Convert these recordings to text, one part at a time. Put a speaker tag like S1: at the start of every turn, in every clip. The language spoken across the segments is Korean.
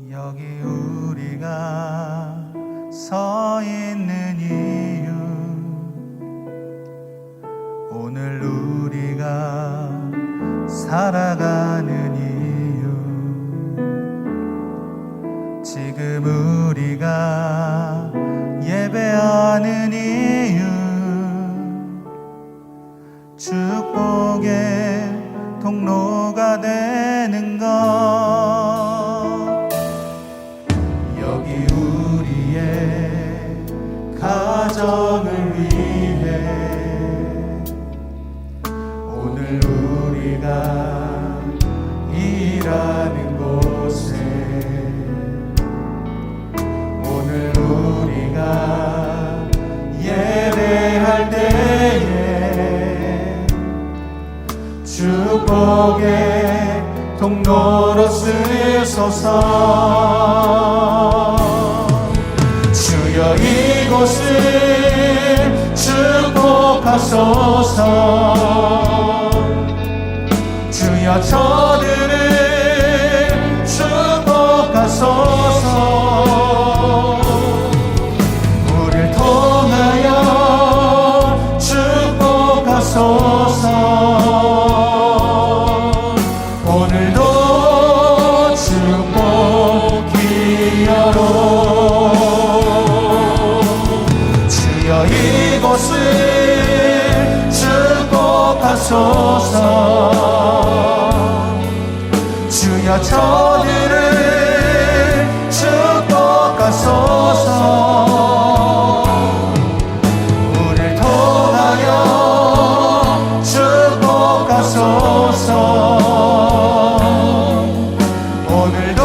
S1: 여기 우리가 서 있는 이유, 오늘 우리가 살아가는 이유, 지금 우리가 예배하는 이유, 축복의 통로가 되는 것. 여기 우리의 가정을 위해 오늘 우리가 일하는 곳에, 오늘 우리가 예배할 때에 축복의 통로로 쓰소서. 주여 이곳을 축복하소서. 주여 저들을 축복하소서. 우리를 통하여 축복하소서. 오늘도 축복 기여로 주여 이곳을 축복하소서. 주여 저들을 축복하소서. 우리를 통하여 축복하소서. 오늘도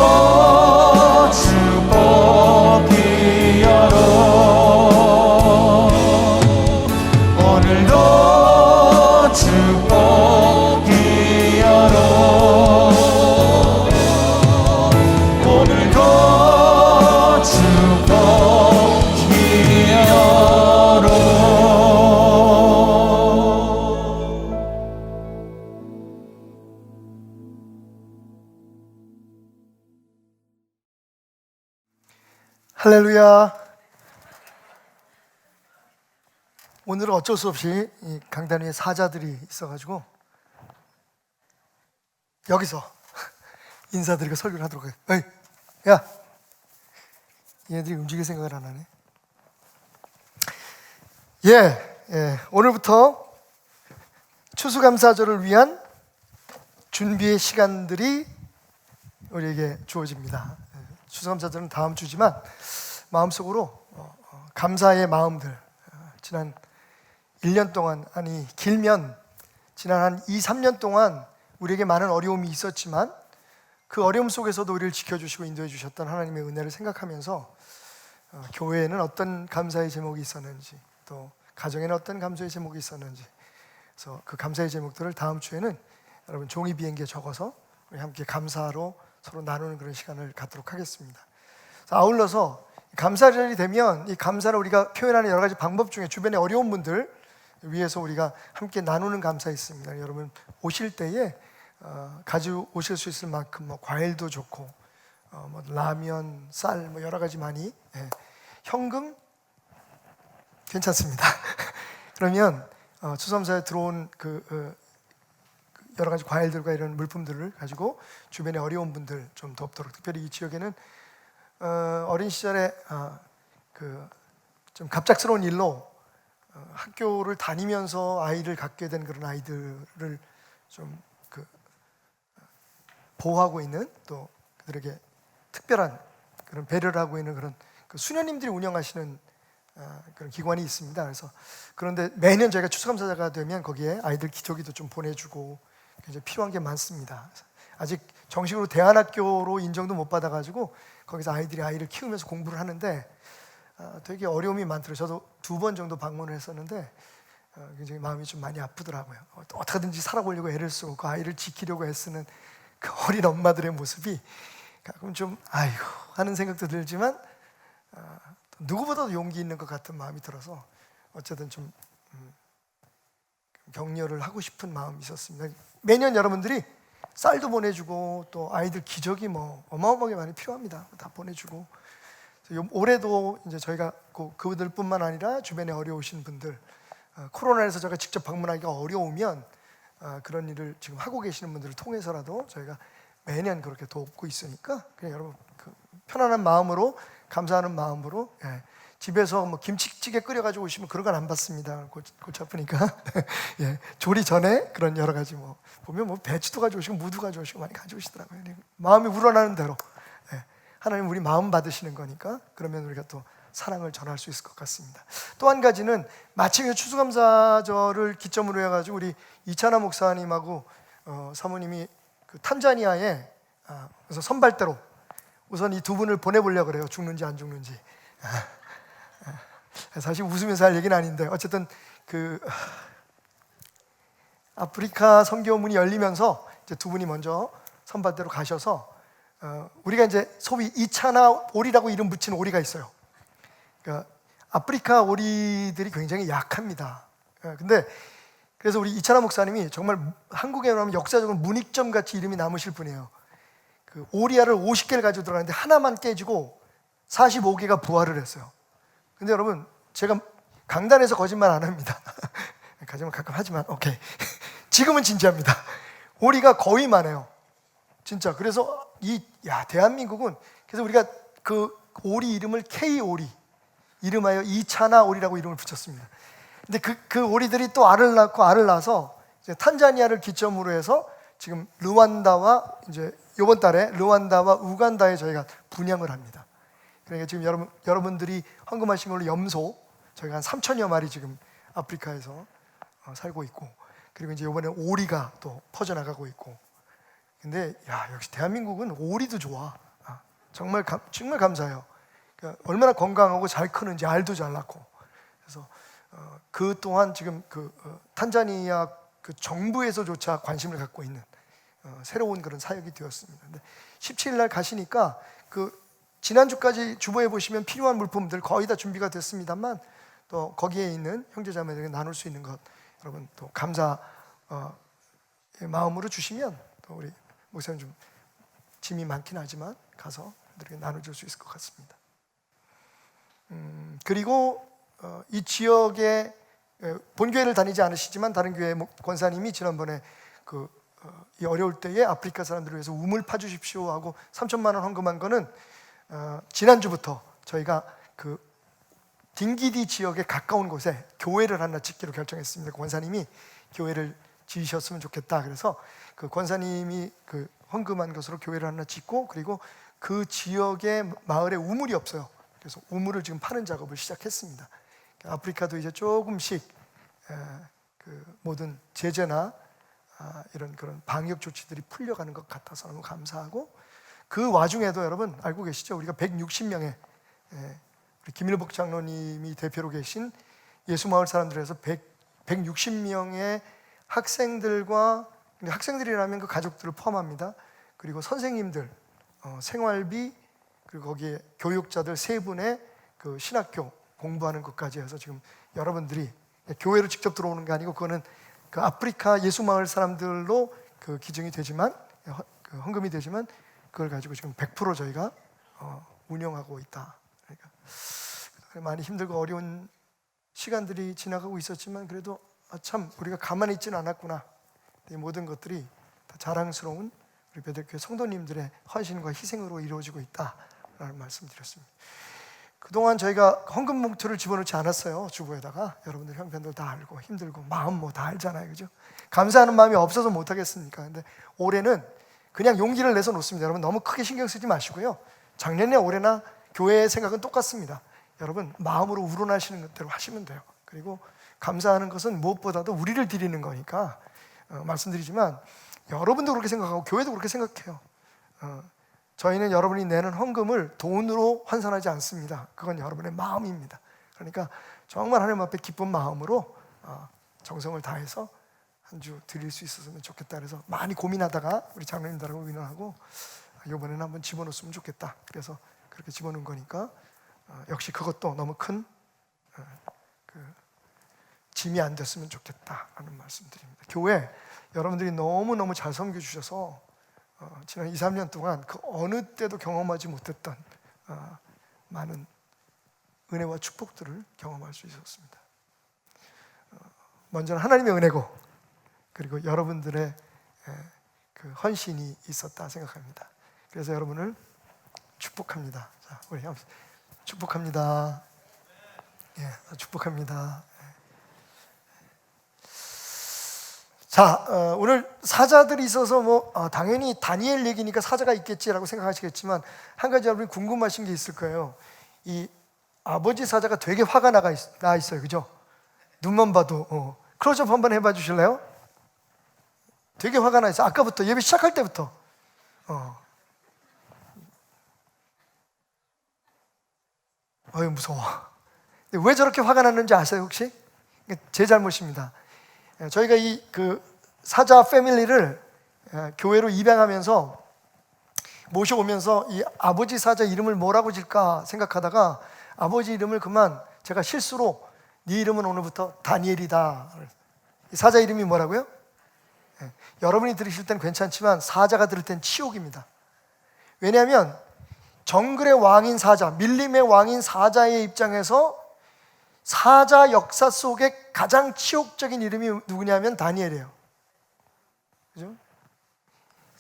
S1: 축복 기여로, 오늘도 축복 기여로, 오늘도 축복 기여로.
S2: 할렐루야. 오늘은 어쩔 수 없이 이 강단 위에 사자들이 있어가지고 여기서 인사드리고 설교를 하도록 해요. 에이, 야, 얘네들이 움직일 생각을 안 하네. 오늘부터 추수감사절을 위한 준비의 시간들이 우리에게 주어집니다. 추수감사절은 다음 주지만 마음속으로 감사의 마음들, 지난 1년 동안, 아니 길면 지난 한 2, 3년 동안 우리에게 많은 어려움이 있었지만 그 어려움 속에서도 우리를 지켜주시고 인도해 주셨던 하나님의 은혜를 생각하면서 교회에는 어떤 감사의 제목이 있었는지, 또 가정에는 어떤 감사의 제목이 있었는지, 그래서 그 감사의 제목들을 다음 주에는 여러분 종이 비행기에 적어서 우리 함께 감사로 서로 나누는 그런 시간을 갖도록 하겠습니다. 아울러서 감사절이 되면 이 감사를 우리가 표현하는 여러 가지 방법 중에 주변에 어려운 분들 위해서 우리가 함께 나누는 감사 있습니다. 여러분 오실 때에 가지고 오실 수 있을 만큼 과일도 좋고 라면, 쌀 여러 가지 많이, 현금 괜찮습니다. 그러면 추수감사에 들어온 여러 가지 과일들과 이런 물품들을 가지고 주변에 어려운 분들 좀 돕도록, 특별히 이 지역에는 어린 시절에 좀 갑작스러운 일로 학교를 다니면서 아이를 갖게 된 그런 아이들을 좀 보호하고 있는, 또 그들에게 특별한 그런 배려를 하고 있는 그런 수녀님들이 운영하시는 그런 기관이 있습니다. 그래서 그런데 매년 저희가 추수감사자가 되면 거기에 아이들 기저귀도 좀 보내주고 굉장히 필요한 게 많습니다. 아직 정식으로 대안학교로 인정도 못 받아가지고 거기서 아이를 키우면서 공부를 하는데 되게 어려움이 많더라고요. 저도 2번 정도 방문을 했었는데 굉장히 마음이 좀 많이 아프더라고요. 어떻게든지 살아보려고 애를 쓰고 그 아이를 지키려고 애쓰는 그 어린 엄마들의 모습이 가끔 좀 아이고 하는 생각도 들지만 누구보다도 용기 있는 것 같은 마음이 들어서 어쨌든 좀 격려를 하고 싶은 마음이 있었습니다. 매년 여러분들이 쌀도 보내주고 또 아이들 기저귀 뭐 어마어마하게 많이 필요합니다. 다 보내주고 올해도 이제 저희가 그분들뿐만 아니라 주변에 어려우신 분들 코로나에서 제가 직접 방문하기가 어려우면 그런 일을 지금 하고 계시는 분들을 통해서라도 저희가 매년 그렇게 돕고 있으니까 그냥 여러분 편안한 마음으로 감사하는 마음으로 집에서 뭐 김치찌개 끓여가지고 오시면 그런 건 안 받습니다. 골치 아프니까 조리 전에 그런 여러 가지 뭐 보면 뭐 배추도 가져오시고 무도 가져오시고 많이 가져오시더라고요. 마음이 우러나는 대로 하나님 우리 마음 받으시는 거니까 그러면 우리가 또 사랑을 전할 수 있을 것 같습니다. 또 한 가지는 마침 추수감사절을 기점으로 해가지고 우리 이찬하 목사님하고 사모님이 그 탄자니아에 그래서 선발대로 우선 이 두 분을 보내보려고 그래요. 죽는지 안 죽는지. 사실 웃으면서 할 얘기는 아닌데 어쨌든 그 아프리카 선교 문이 열리면서 이제 두 분이 먼저 선발대로 가셔서 우리가 이제 소위 이차나 오리라고 이름 붙인 오리가 있어요. 그러니까 아프리카 오리들이 굉장히 약합니다. 근데 그래서 우리 이차나 목사님이 정말 한국에 오면 역사적으로 문익점 같이 이름이 남으실 분이에요. 그 오리알을 50개를 가지고 들어갔는데 하나만 깨지고 45개가 부활을 했어요. 근데 여러분 제가 강단에서 거짓말 안 합니다. 가끔 하지만 오케이. 지금은 진지합니다. 오리가 거의 많아요. 진짜. 그래서 대한민국은 그래서 우리가 그 오리 이름을 K-오리 이름하여 이차나 오리라고 이름을 붙였습니다. 근데 그 오리들이 또 알을 낳아서 이제 탄자니아를 기점으로 해서 지금 르완다와 이제 이번 달에 르완다와 우간다에 저희가 분양을 합니다. 그러니까 지금 여러분들이 헌금하신 걸로 염소 저희가 한 3천여 마리 지금 아프리카에서 살고 있고 그리고 이제 이번에 오리가 또 퍼져나가고 있고 근데 역시 대한민국은 오리도 좋아. 정말 감사해요. 그러니까 얼마나 건강하고 잘 크는지 알도 잘 낳고 그래서 그 또한 지금 탄자니아 그 정부에서조차 관심을 갖고 있는 새로운 그런 사역이 되었습니다. 근데 17일 날 가시니까 지난주까지 주보에 보시면 필요한 물품들 거의 다 준비가 됐습니다만 또 거기에 있는 형제자매들에게 나눌 수 있는 것 여러분 또 감사 마음으로 주시면 또 우리 목사님 좀 짐이 많긴 하지만 가서 그들에게 나눠줄 수 있을 것 같습니다. 그리고 이 지역에 본교회를 다니지 않으시지만 다른 교회 권사님이 지난번에 이 어려울 때에 아프리카 사람들을 위해서 우물 파주십시오 하고 3천만 원 헌금한 거는 지난주부터 저희가 그 딩기디 지역에 가까운 곳에 교회를 하나 짓기로 결정했습니다. 그 권사님이 교회를 지으셨으면 좋겠다. 그래서 그 권사님이 그 헌금한 것으로 교회를 하나 짓고 그리고 그 지역의 마을에 우물이 없어요. 그래서 우물을 지금 파는 작업을 시작했습니다. 아프리카도 이제 조금씩 그 모든 제재나 이런 그런 방역 조치들이 풀려가는 것 같아서 너무 감사하고 그 와중에도 여러분 알고 계시죠? 우리가 160명의 우리 김일복 장로님이 대표로 계신 예수마을 사람들에서 160명의 학생들과 학생들이라면 그 가족들을 포함합니다. 그리고 선생님들, 생활비 그리고 거기에 교육자들 3분의 그 신학교 공부하는 것까지 해서 지금 여러분들이 교회로 직접 들어오는 게 아니고 그거는 그 아프리카 예수마을 사람들로 그 기증이 되지만 그 헌금이 되지만 그걸 가지고 지금 100% 저희가 운영하고 있다. 그러니까 많이 힘들고 어려운 시간들이 지나가고 있었지만 그래도 참 우리가 가만히 있지는 않았구나. 이 모든 것들이 다 자랑스러운 우리 베들교회 성도님들의 헌신과 희생으로 이루어지고 있다라는 말씀드렸습니다. 그동안 저희가 헌금 봉투를 집어넣지 않았어요. 주보에다가 여러분들 형편들 다 알고 힘들고 마음 뭐 다 알잖아요, 그죠? 감사하는 마음이 없어서 못 하겠습니까? 근데 올해는 그냥 용기를 내서 놓습니다. 여러분 너무 크게 신경 쓰지 마시고요. 작년에 올해나 교회의 생각은 똑같습니다. 여러분 마음으로 우러나시는 대로 하시면 돼요. 그리고 감사하는 것은 무엇보다도 우리를 드리는 거니까 말씀드리지만 여러분도 그렇게 생각하고 교회도 그렇게 생각해요. 저희는 여러분이 내는 헌금을 돈으로 환산하지 않습니다. 그건 여러분의 마음입니다. 그러니까 정말 하나님 앞에 기쁜 마음으로 정성을 다해서 한 주 드릴 수 있었으면 좋겠다. 그래서 많이 고민하다가 우리 장로님들하고 의논하고 이번에는 한번 집어넣었으면 좋겠다. 그래서 그렇게 집어넣은 거니까 역시 그것도 너무 큰 짐이 안 됐으면 좋겠다라는 말씀드립니다. 교회 여러분들이 너무너무 잘 섬겨주셔서 지난 2, 3년 동안 그 어느 때도 경험하지 못했던 많은 은혜와 축복들을 경험할 수 있었습니다. 먼저는 하나님의 은혜고, 그리고 여러분들의 그 헌신이 있었다 생각합니다. 그래서 여러분을 축복합니다. 자, 우리 축복합니다. 예, 축복합니다. 자, 오늘 사자들이 있어서 당연히 다니엘 얘기니까 사자가 있겠지라고 생각하시겠지만, 한 가지 여러분이 궁금하신 게 있을 거예요. 이 아버지 사자가 되게 화가 나 있어요, 그죠? 눈만 봐도. 클로즈업 한번 해봐 주실래요? 되게 화가 나 있어. 아까부터 예배 시작할 때부터. 어휴, 무서워. 왜 저렇게 화가 났는지 아세요, 혹시? 제 잘못입니다. 저희가 이 사자 패밀리를 교회로 입양하면서 모셔오면서 이 아버지 사자 이름을 뭐라고 질까 생각하다가 아버지 이름을 그만 제가 실수로 네 이름은 오늘부터 다니엘이다. 이 사자 이름이 뭐라고요? 여러분이 들으실 땐 괜찮지만 사자가 들을 땐 치욕입니다. 왜냐하면 정글의 왕인 사자, 밀림의 왕인 사자의 입장에서 사자 역사 속에 가장 치욕적인 이름이 누구냐면 다니엘이에요. 그죠?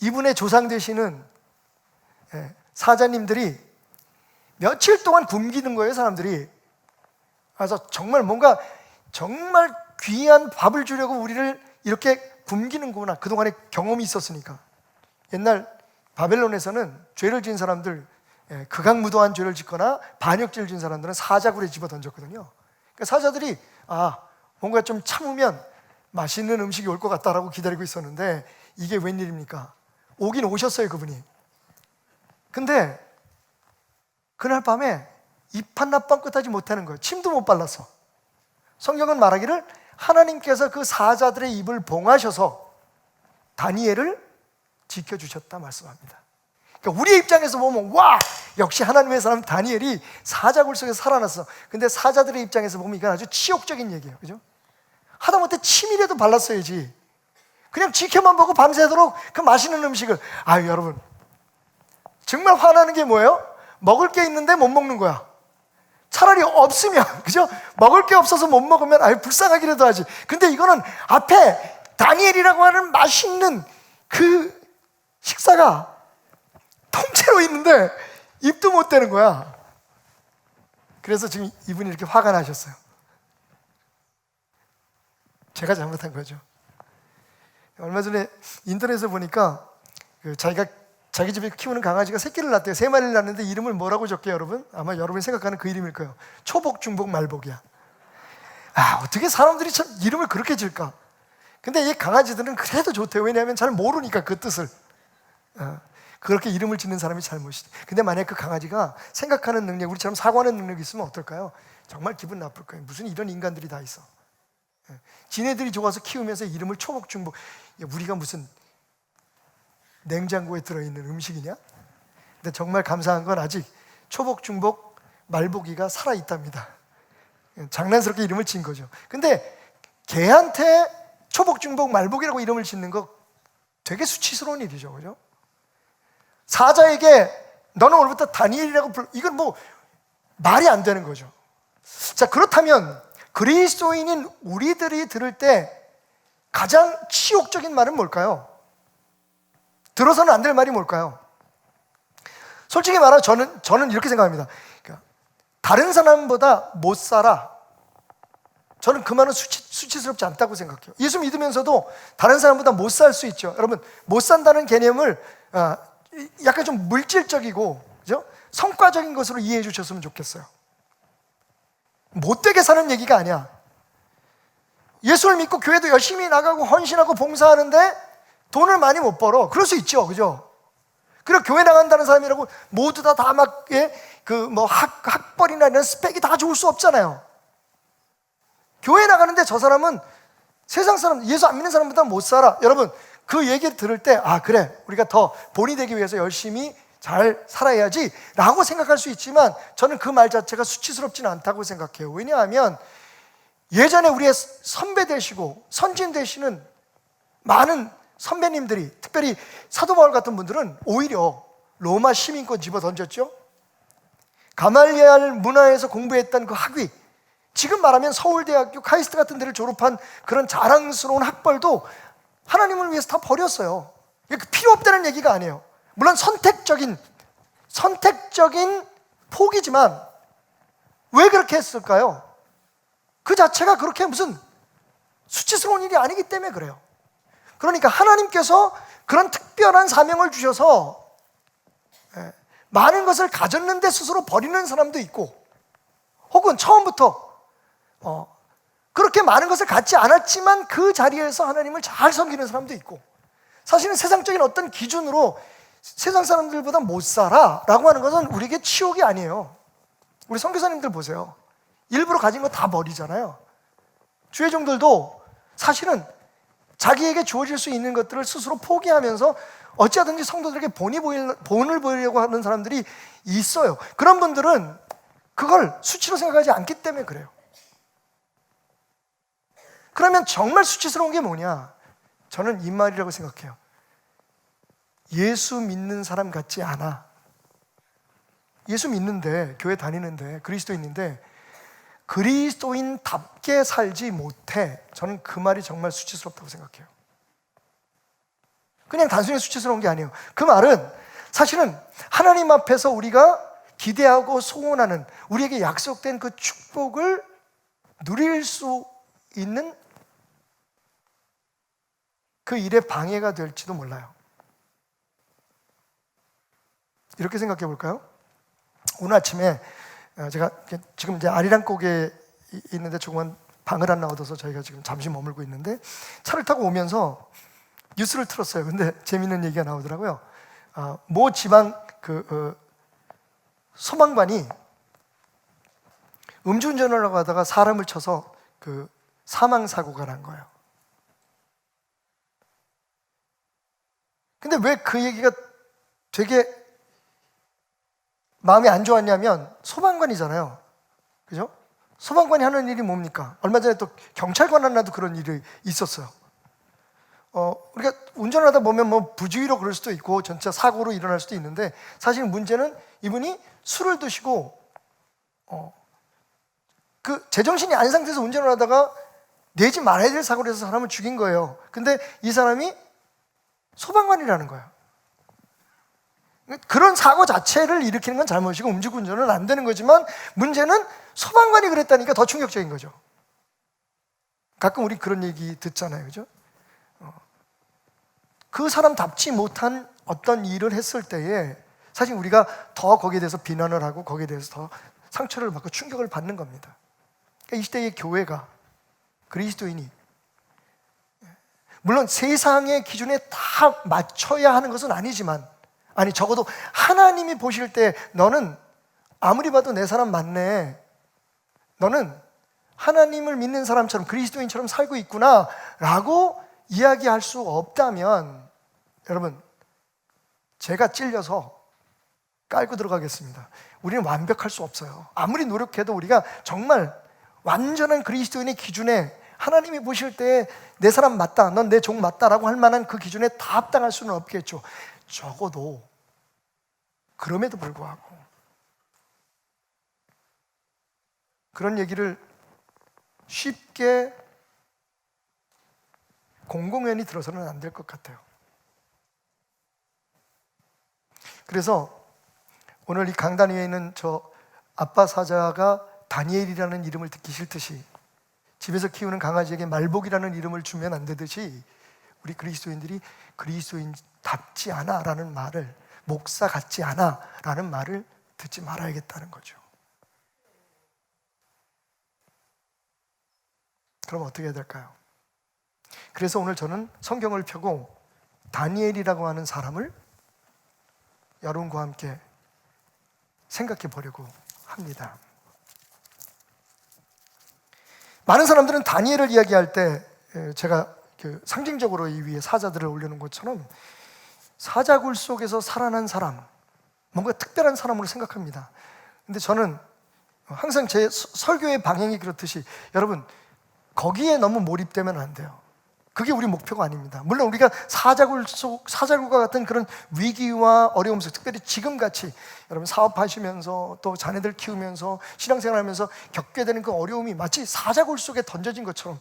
S2: 이분의 조상 되시는 사자님들이 며칠 동안 굶기는 거예요, 사람들이. 그래서 정말 뭔가 정말 귀한 밥을 주려고 우리를 이렇게 굶기는구나. 그동안에 경험이 있었으니까. 옛날 바벨론에서는 죄를 지은 사람들, 극악무도한 죄를 짓거나 반역죄를 지은 사람들은 사자굴에 집어 던졌거든요. 그러니까 사자들이 뭔가 좀 참으면 맛있는 음식이 올 것 같다라고 기다리고 있었는데 이게 웬일입니까? 오긴 오셨어요, 그분이. 근데 그날 밤에 입 한납방 끝하지 못하는 거예요. 침도 못 발랐어. 성경은 말하기를 하나님께서 그 사자들의 입을 봉하셔서 다니엘을 지켜주셨다 말씀합니다. 그러니까 우리의 입장에서 보면 와, 역시 하나님의 사람 다니엘이 사자굴 속에서 살아났어. 근데 사자들의 입장에서 보면 이건 아주 치욕적인 얘기예요, 그죠? 하다못해 침이라도 발랐어야지. 그냥 지켜만 보고 밤새도록 그 맛있는 음식을. 여러분, 정말 화나는 게 뭐예요? 먹을 게 있는데 못 먹는 거야. 차라리 없으면, 그죠? 먹을 게 없어서 못 먹으면 불쌍하기라도 하지. 근데 이거는 앞에 다니엘이라고 하는 맛있는 그 식사가 통째로 있는데 입도 못 대는 거야. 그래서 지금 이분이 이렇게 화가 나셨어요. 제가 잘못한 거죠. 얼마 전에 인터넷에서 보니까 자기 집에 키우는 강아지가 새끼를 낳대요. 3마리를 낳는데 이름을 뭐라고 적게요, 여러분? 아마 여러분이 생각하는 그 이름일 거예요. 초복, 중복, 말복이야. 어떻게 사람들이 참 이름을 그렇게 질까? 근데 이 강아지들은 그래도 좋대요. 왜냐하면 잘 모르니까 그 뜻을. 그렇게 이름을 짓는 사람이 잘못이대. 근데 만약 그 강아지가 생각하는 능력, 우리처럼 사고하는 능력이 있으면 어떨까요? 정말 기분 나쁠 거예요. 무슨 이런 인간들이 다 있어. 지네들이 좋아서 키우면서 이름을 초복, 중복. 우리가 무슨 냉장고에 들어있는 음식이냐? 근데 정말 감사한 건 아직 초복, 중복, 말복이가 살아있답니다. 장난스럽게 이름을 지은 거죠. 근데 개한테 초복, 중복, 말복이라고 이름을 짓는 거 되게 수치스러운 일이죠, 그죠? 사자에게 너는 오늘부터 다니엘이라고 이건 말이 안 되는 거죠. 자, 그렇다면 그리스도인인 우리들이 들을 때 가장 치욕적인 말은 뭘까요? 들어서는 안 될 말이 뭘까요? 솔직히 말하면 저는 이렇게 생각합니다. 그러니까 다른 사람보다 못 살아. 저는 그 말은 수치스럽지 않다고 생각해요. 예수 믿으면서도 다른 사람보다 못 살 수 있죠. 여러분, 못 산다는 개념을 약간 좀 물질적이고, 그죠? 성과적인 것으로 이해해 주셨으면 좋겠어요. 못되게 사는 얘기가 아니야. 예수를 믿고 교회도 열심히 나가고 헌신하고 봉사하는데 돈을 많이 못 벌어. 그럴 수 있죠, 그죠? 그리고 교회 나간다는 사람이라고 모두 다 학벌이나 이런 스펙이 다 좋을 수 없잖아요. 교회 나가는데 저 사람은 세상 사람, 예수 안 믿는 사람보다 못 살아. 여러분, 그 얘기를 들을 때 그래, 우리가 더 본이 되기 위해서 열심히 잘 살아야지 라고 생각할 수 있지만 저는 그 말 자체가 수치스럽지는 않다고 생각해요. 왜냐하면 예전에 우리의 선배 되시고 선진 되시는 많은 선배님들이, 특별히 사도 바울 같은 분들은 오히려 로마 시민권 집어 던졌죠. 가말리알 문화에서 공부했던 그 학위, 지금 말하면 서울대학교 카이스트 같은 데를 졸업한 그런 자랑스러운 학벌도 하나님을 위해서 다 버렸어요. 이게 필요 없다는 얘기가 아니에요. 물론 선택적인 포기지만 왜 그렇게 했을까요? 그 자체가 그렇게 무슨 수치스러운 일이 아니기 때문에 그래요. 그러니까 하나님께서 그런 특별한 사명을 주셔서 많은 것을 가졌는데 스스로 버리는 사람도 있고, 혹은 처음부터 그렇게 많은 것을 갖지 않았지만 그 자리에서 하나님을 잘 섬기는 사람도 있고, 사실은 세상적인 어떤 기준으로 세상 사람들보다 못 살아 라고 하는 것은 우리에게 치욕이 아니에요. 우리 선교사님들 보세요. 일부러 가진 거 다 버리잖아요. 주의 종들도 사실은 자기에게 주어질 수 있는 것들을 스스로 포기하면서 어찌하든지 성도들에게 본을 보이려고 하는 사람들이 있어요. 그런 분들은 그걸 수치로 생각하지 않기 때문에 그래요. 그러면 정말 수치스러운 게 뭐냐? 저는 이 말이라고 생각해요. 예수 믿는 사람 같지 않아. 예수 믿는데, 교회 다니는데, 그리스도인인데 그리스도인답게 살지 못해. 저는 그 말이 정말 수치스럽다고 생각해요. 그냥 단순히 수치스러운 게 아니에요. 그 말은 사실은 하나님 앞에서 우리가 기대하고 소원하는, 우리에게 약속된 그 축복을 누릴 수 있는 그 일에 방해가 될지도 몰라요. 이렇게 생각해 볼까요? 오늘 아침에 제가 지금 이제 아리랑곡에 있는데 조금만 방을 하나 얻어서 저희가 지금 잠시 머물고 있는데, 차를 타고 오면서 뉴스를 틀었어요. 근데 재밌는 얘기가 나오더라고요. 모 지방 소방관이 음주운전을 하고 하다가 사람을 쳐서 그 사망 사고가 난 거예요. 근데 왜 그 얘기가 되게 마음이 안 좋았냐면, 소방관이잖아요. 그죠? 소방관이 하는 일이 뭡니까? 얼마 전에 또 경찰관 하나도 그런 일이 있었어요. 우리가 운전을 하다 보면 뭐 부주의로 그럴 수도 있고 전체 사고로 일어날 수도 있는데, 사실 문제는 이분이 술을 드시고 그 제정신이 아닌 상태에서 운전을 하다가 내지 말아야 될 사고를 해서 사람을 죽인 거예요. 근데 이 사람이 소방관이라는 거예요. 그런 사고 자체를 일으키는 건 잘못이고 음주운전은 안 되는 거지만, 문제는 소방관이 그랬다니까 더 충격적인 거죠. 가끔 우리 그런 얘기 듣잖아요. 그죠? 그 사람답지 못한 어떤 일을 했을 때에 사실 우리가 더 거기에 대해서 비난을 하고 거기에 대해서 더 상처를 받고 충격을 받는 겁니다. 그러니까 이 시대의 교회가, 그리스도인이, 물론 세상의 기준에 다 맞춰야 하는 것은 아니지만, 아니 적어도 하나님이 보실 때 너는 아무리 봐도 내 사람 맞네, 너는 하나님을 믿는 사람처럼 그리스도인처럼 살고 있구나 라고 이야기할 수 없다면, 여러분, 제가 찔려서 깔고 들어가겠습니다. 우리는 완벽할 수 없어요. 아무리 노력해도 우리가 정말 완전한 그리스도인의 기준에, 하나님이 보실 때 내 사람 맞다, 넌 내 종 맞다라고 할 만한 그 기준에 다 합당할 수는 없겠죠. 적어도 그럼에도 불구하고 그런 얘기를 쉽게 공공연히 들어서는 안 될 것 같아요. 그래서 오늘 이 강단 위에 있는 저 아빠 사자가 다니엘이라는 이름을 듣기 싫듯이, 집에서 키우는 강아지에게 말복이라는 이름을 주면 안 되듯이, 우리 그리스도인들이 그리스도인답지 않아 라는 말을, 목사 같지 않아 라는 말을 듣지 말아야겠다는 거죠. 그럼 어떻게 해야 될까요? 그래서 오늘 저는 성경을 펴고 다니엘이라고 하는 사람을 여러분과 함께 생각해 보려고 합니다. 많은 사람들은 다니엘을 이야기할 때 제가 상징적으로 이 위에 사자들을 올려놓은 것처럼 사자굴 속에서 살아난 사람, 뭔가 특별한 사람으로 생각합니다. 근데 저는 항상 제 설교의 방향이 그렇듯이, 여러분, 거기에 너무 몰입되면 안 돼요. 그게 우리 목표가 아닙니다. 물론 우리가 사자굴과 같은 그런 위기와 어려움 속, 특별히 지금같이 여러분 사업하시면서 또 자녀들 키우면서 신앙생활하면서 겪게 되는 그 어려움이 마치 사자굴 속에 던져진 것처럼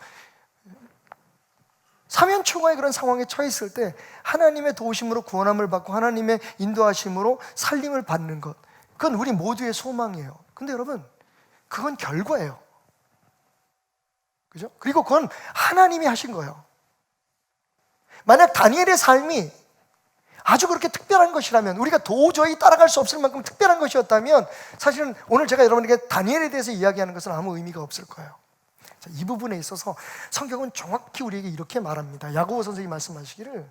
S2: 사면초가의 그런 상황에 처했을 때 하나님의 도우심으로 구원함을 받고 하나님의 인도하심으로 살림을 받는 것, 그건 우리 모두의 소망이에요. 근데 여러분, 그건 결과예요. 그죠? 그리고 그건 하나님이 하신 거예요. 만약 다니엘의 삶이 아주 그렇게 특별한 것이라면, 우리가 도저히 따라갈 수 없을 만큼 특별한 것이었다면 사실은 오늘 제가 여러분에게 다니엘에 대해서 이야기하는 것은 아무 의미가 없을 거예요. 자, 이 부분에 있어서 성경은 정확히 우리에게 이렇게 말합니다. 야고보 선생님이 말씀하시기를,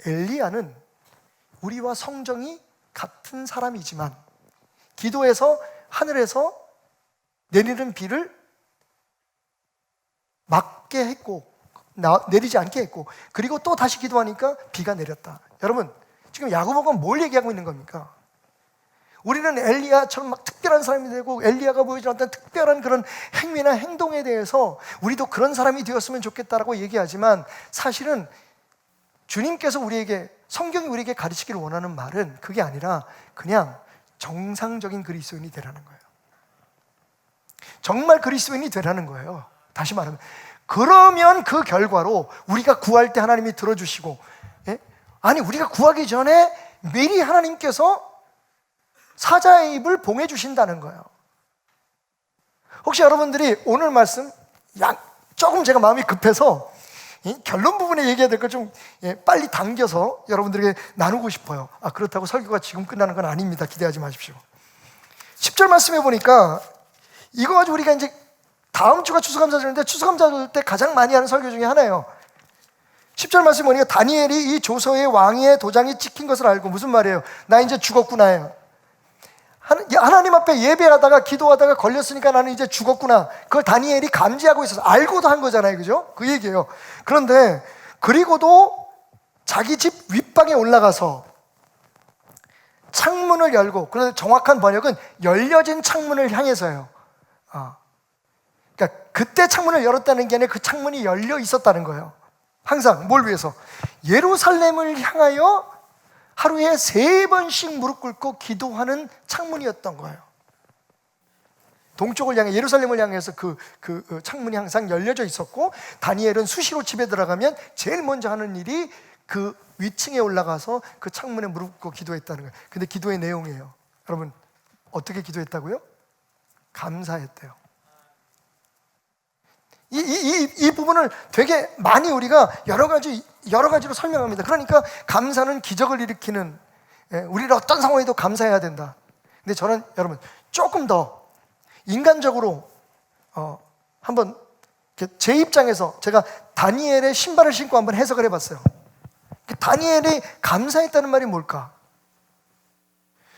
S2: 엘리야는 우리와 성정이 같은 사람이지만 기도해서 하늘에서 내리는 비를 막게 했고 내리지 않게 했고, 그리고 또 다시 기도하니까 비가 내렸다. 여러분, 지금 야고보가 뭘 얘기하고 있는 겁니까? 우리는 엘리야처럼 막 특별한 사람이 되고 엘리야가 보여주는 어떤 특별한 그런 행위나 행동에 대해서 우리도 그런 사람이 되었으면 좋겠다라고 얘기하지만, 사실은 주님께서 우리에게, 성경이 우리에게 가르치기를 원하는 말은 그게 아니라 그냥 정상적인 그리스도인이 되라는 거예요. 정말 그리스도인이 되라는 거예요. 다시 말하면, 그러면 그 결과로 우리가 구할 때 하나님이 들어주시고, 예? 아니 우리가 구하기 전에 미리 하나님께서 사자의 입을 봉해 주신다는 거예요. 혹시 여러분들이 오늘 말씀 조금 제가 마음이 급해서 결론 부분에 얘기해야 될 걸 좀 빨리 당겨서 여러분들에게 나누고 싶어요. 그렇다고 설교가 지금 끝나는 건 아닙니다. 기대하지 마십시오. 10절 말씀해 보니까 이거 가지고 우리가 이제 다음 주가 추수감사절인데 추수감사절 때 가장 많이 하는 설교 중에 하나예요. 10절 말씀 보니까 다니엘이 이 조서에 왕의 도장이 찍힌 것을 알고, 무슨 말이에요? 나 이제 죽었구나예요. 하나님 앞에 예배하다가 기도하다가 걸렸으니까 나는 이제 죽었구나. 그걸 다니엘이 감지하고 있어서 알고도 한 거잖아요. 그죠? 그 얘기예요. 그런데 그리고도 자기 집 윗방에 올라가서 창문을 열고, 그런데 정확한 번역은 열려진 창문을 향해서요. 그러니까 그때 창문을 열었다는 게 아니라 그 창문이 열려 있었다는 거예요. 항상 뭘 위해서? 예루살렘을 향하여 하루에 3번씩 무릎 꿇고 기도하는 창문이었던 거예요. 동쪽을 향해, 예루살렘을 향해서 그 창문이 항상 열려져 있었고, 다니엘은 수시로 집에 들어가면 제일 먼저 하는 일이 그 위층에 올라가서 그 창문에 무릎 꿇고 기도했다는 거예요. 근데 기도의 내용이에요. 여러분, 어떻게 기도했다고요? 감사했대요. 이 부분을 되게 많이 우리가 여러 가지로 설명합니다. 그러니까 감사는 기적을 일으키는, 우리를 어떤 상황에도 감사해야 된다. 근데 저는 여러분 조금 더 인간적으로 한번 제 입장에서 제가 다니엘의 신발을 신고 한번 해석을 해봤어요. 다니엘이 감사했다는 말이 뭘까?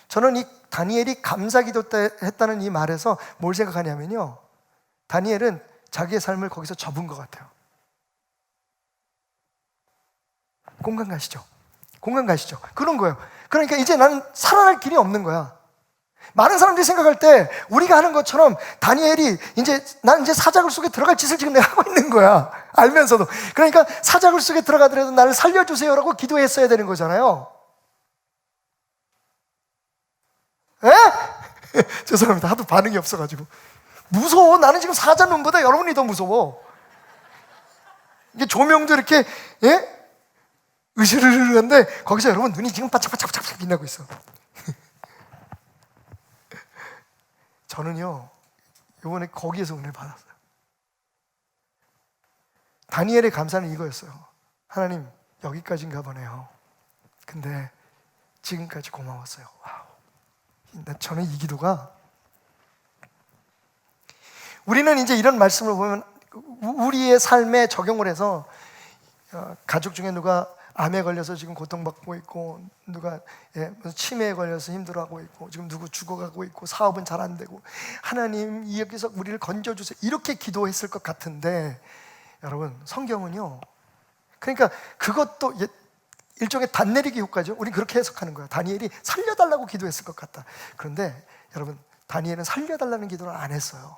S2: 저는 이 다니엘이 감사기도 했다는 이 말에서 뭘 생각하냐면요, 다니엘은 자기의 삶을 거기서 접은 것 같아요. 공감 가시죠? 공감 가시죠? 그런 거예요. 그러니까 이제 나는 살아날 길이 없는 거야. 많은 사람들이 생각할 때 우리가 하는 것처럼 다니엘이 나는 이제 사자굴 속에 들어갈 짓을 지금 내가 하고 있는 거야. 알면서도. 그러니까 사자굴 속에 들어가더라도 나를 살려주세요라고 기도했어야 되는 거잖아요. 에? 죄송합니다. 하도 반응이 없어가지고. 무서워. 나는 지금 사자 눈보다 여러분이 더 무서워. 이게 조명도 이렇게 으스르르한데 거기서 여러분 눈이 지금 바짝바짝 빛나고 있어. 저는요 이번에 거기에서 은혜를 받았어요. 다니엘의 감사는 이거였어요. 하나님, 여기까지인가 보네요. 근데 지금까지 고마웠어요. 와우. 저는 이 기도가, 우리는 이제 이런 말씀을 보면 우리의 삶에 적용을 해서 가족 중에 누가 암에 걸려서 지금 고통받고 있고, 누가 치매에 걸려서 힘들어하고 있고, 지금 누구 죽어가고 있고, 사업은 잘 안 되고, 하나님 여기서 우리를 건져주세요, 이렇게 기도했을 것 같은데, 여러분 성경은요, 그러니까 그것도 일종의 단내리기 효과죠. 우린 그렇게 해석하는 거야. 다니엘이 살려달라고 기도했을 것 같다. 그런데 여러분, 다니엘은 살려달라는 기도를 안 했어요.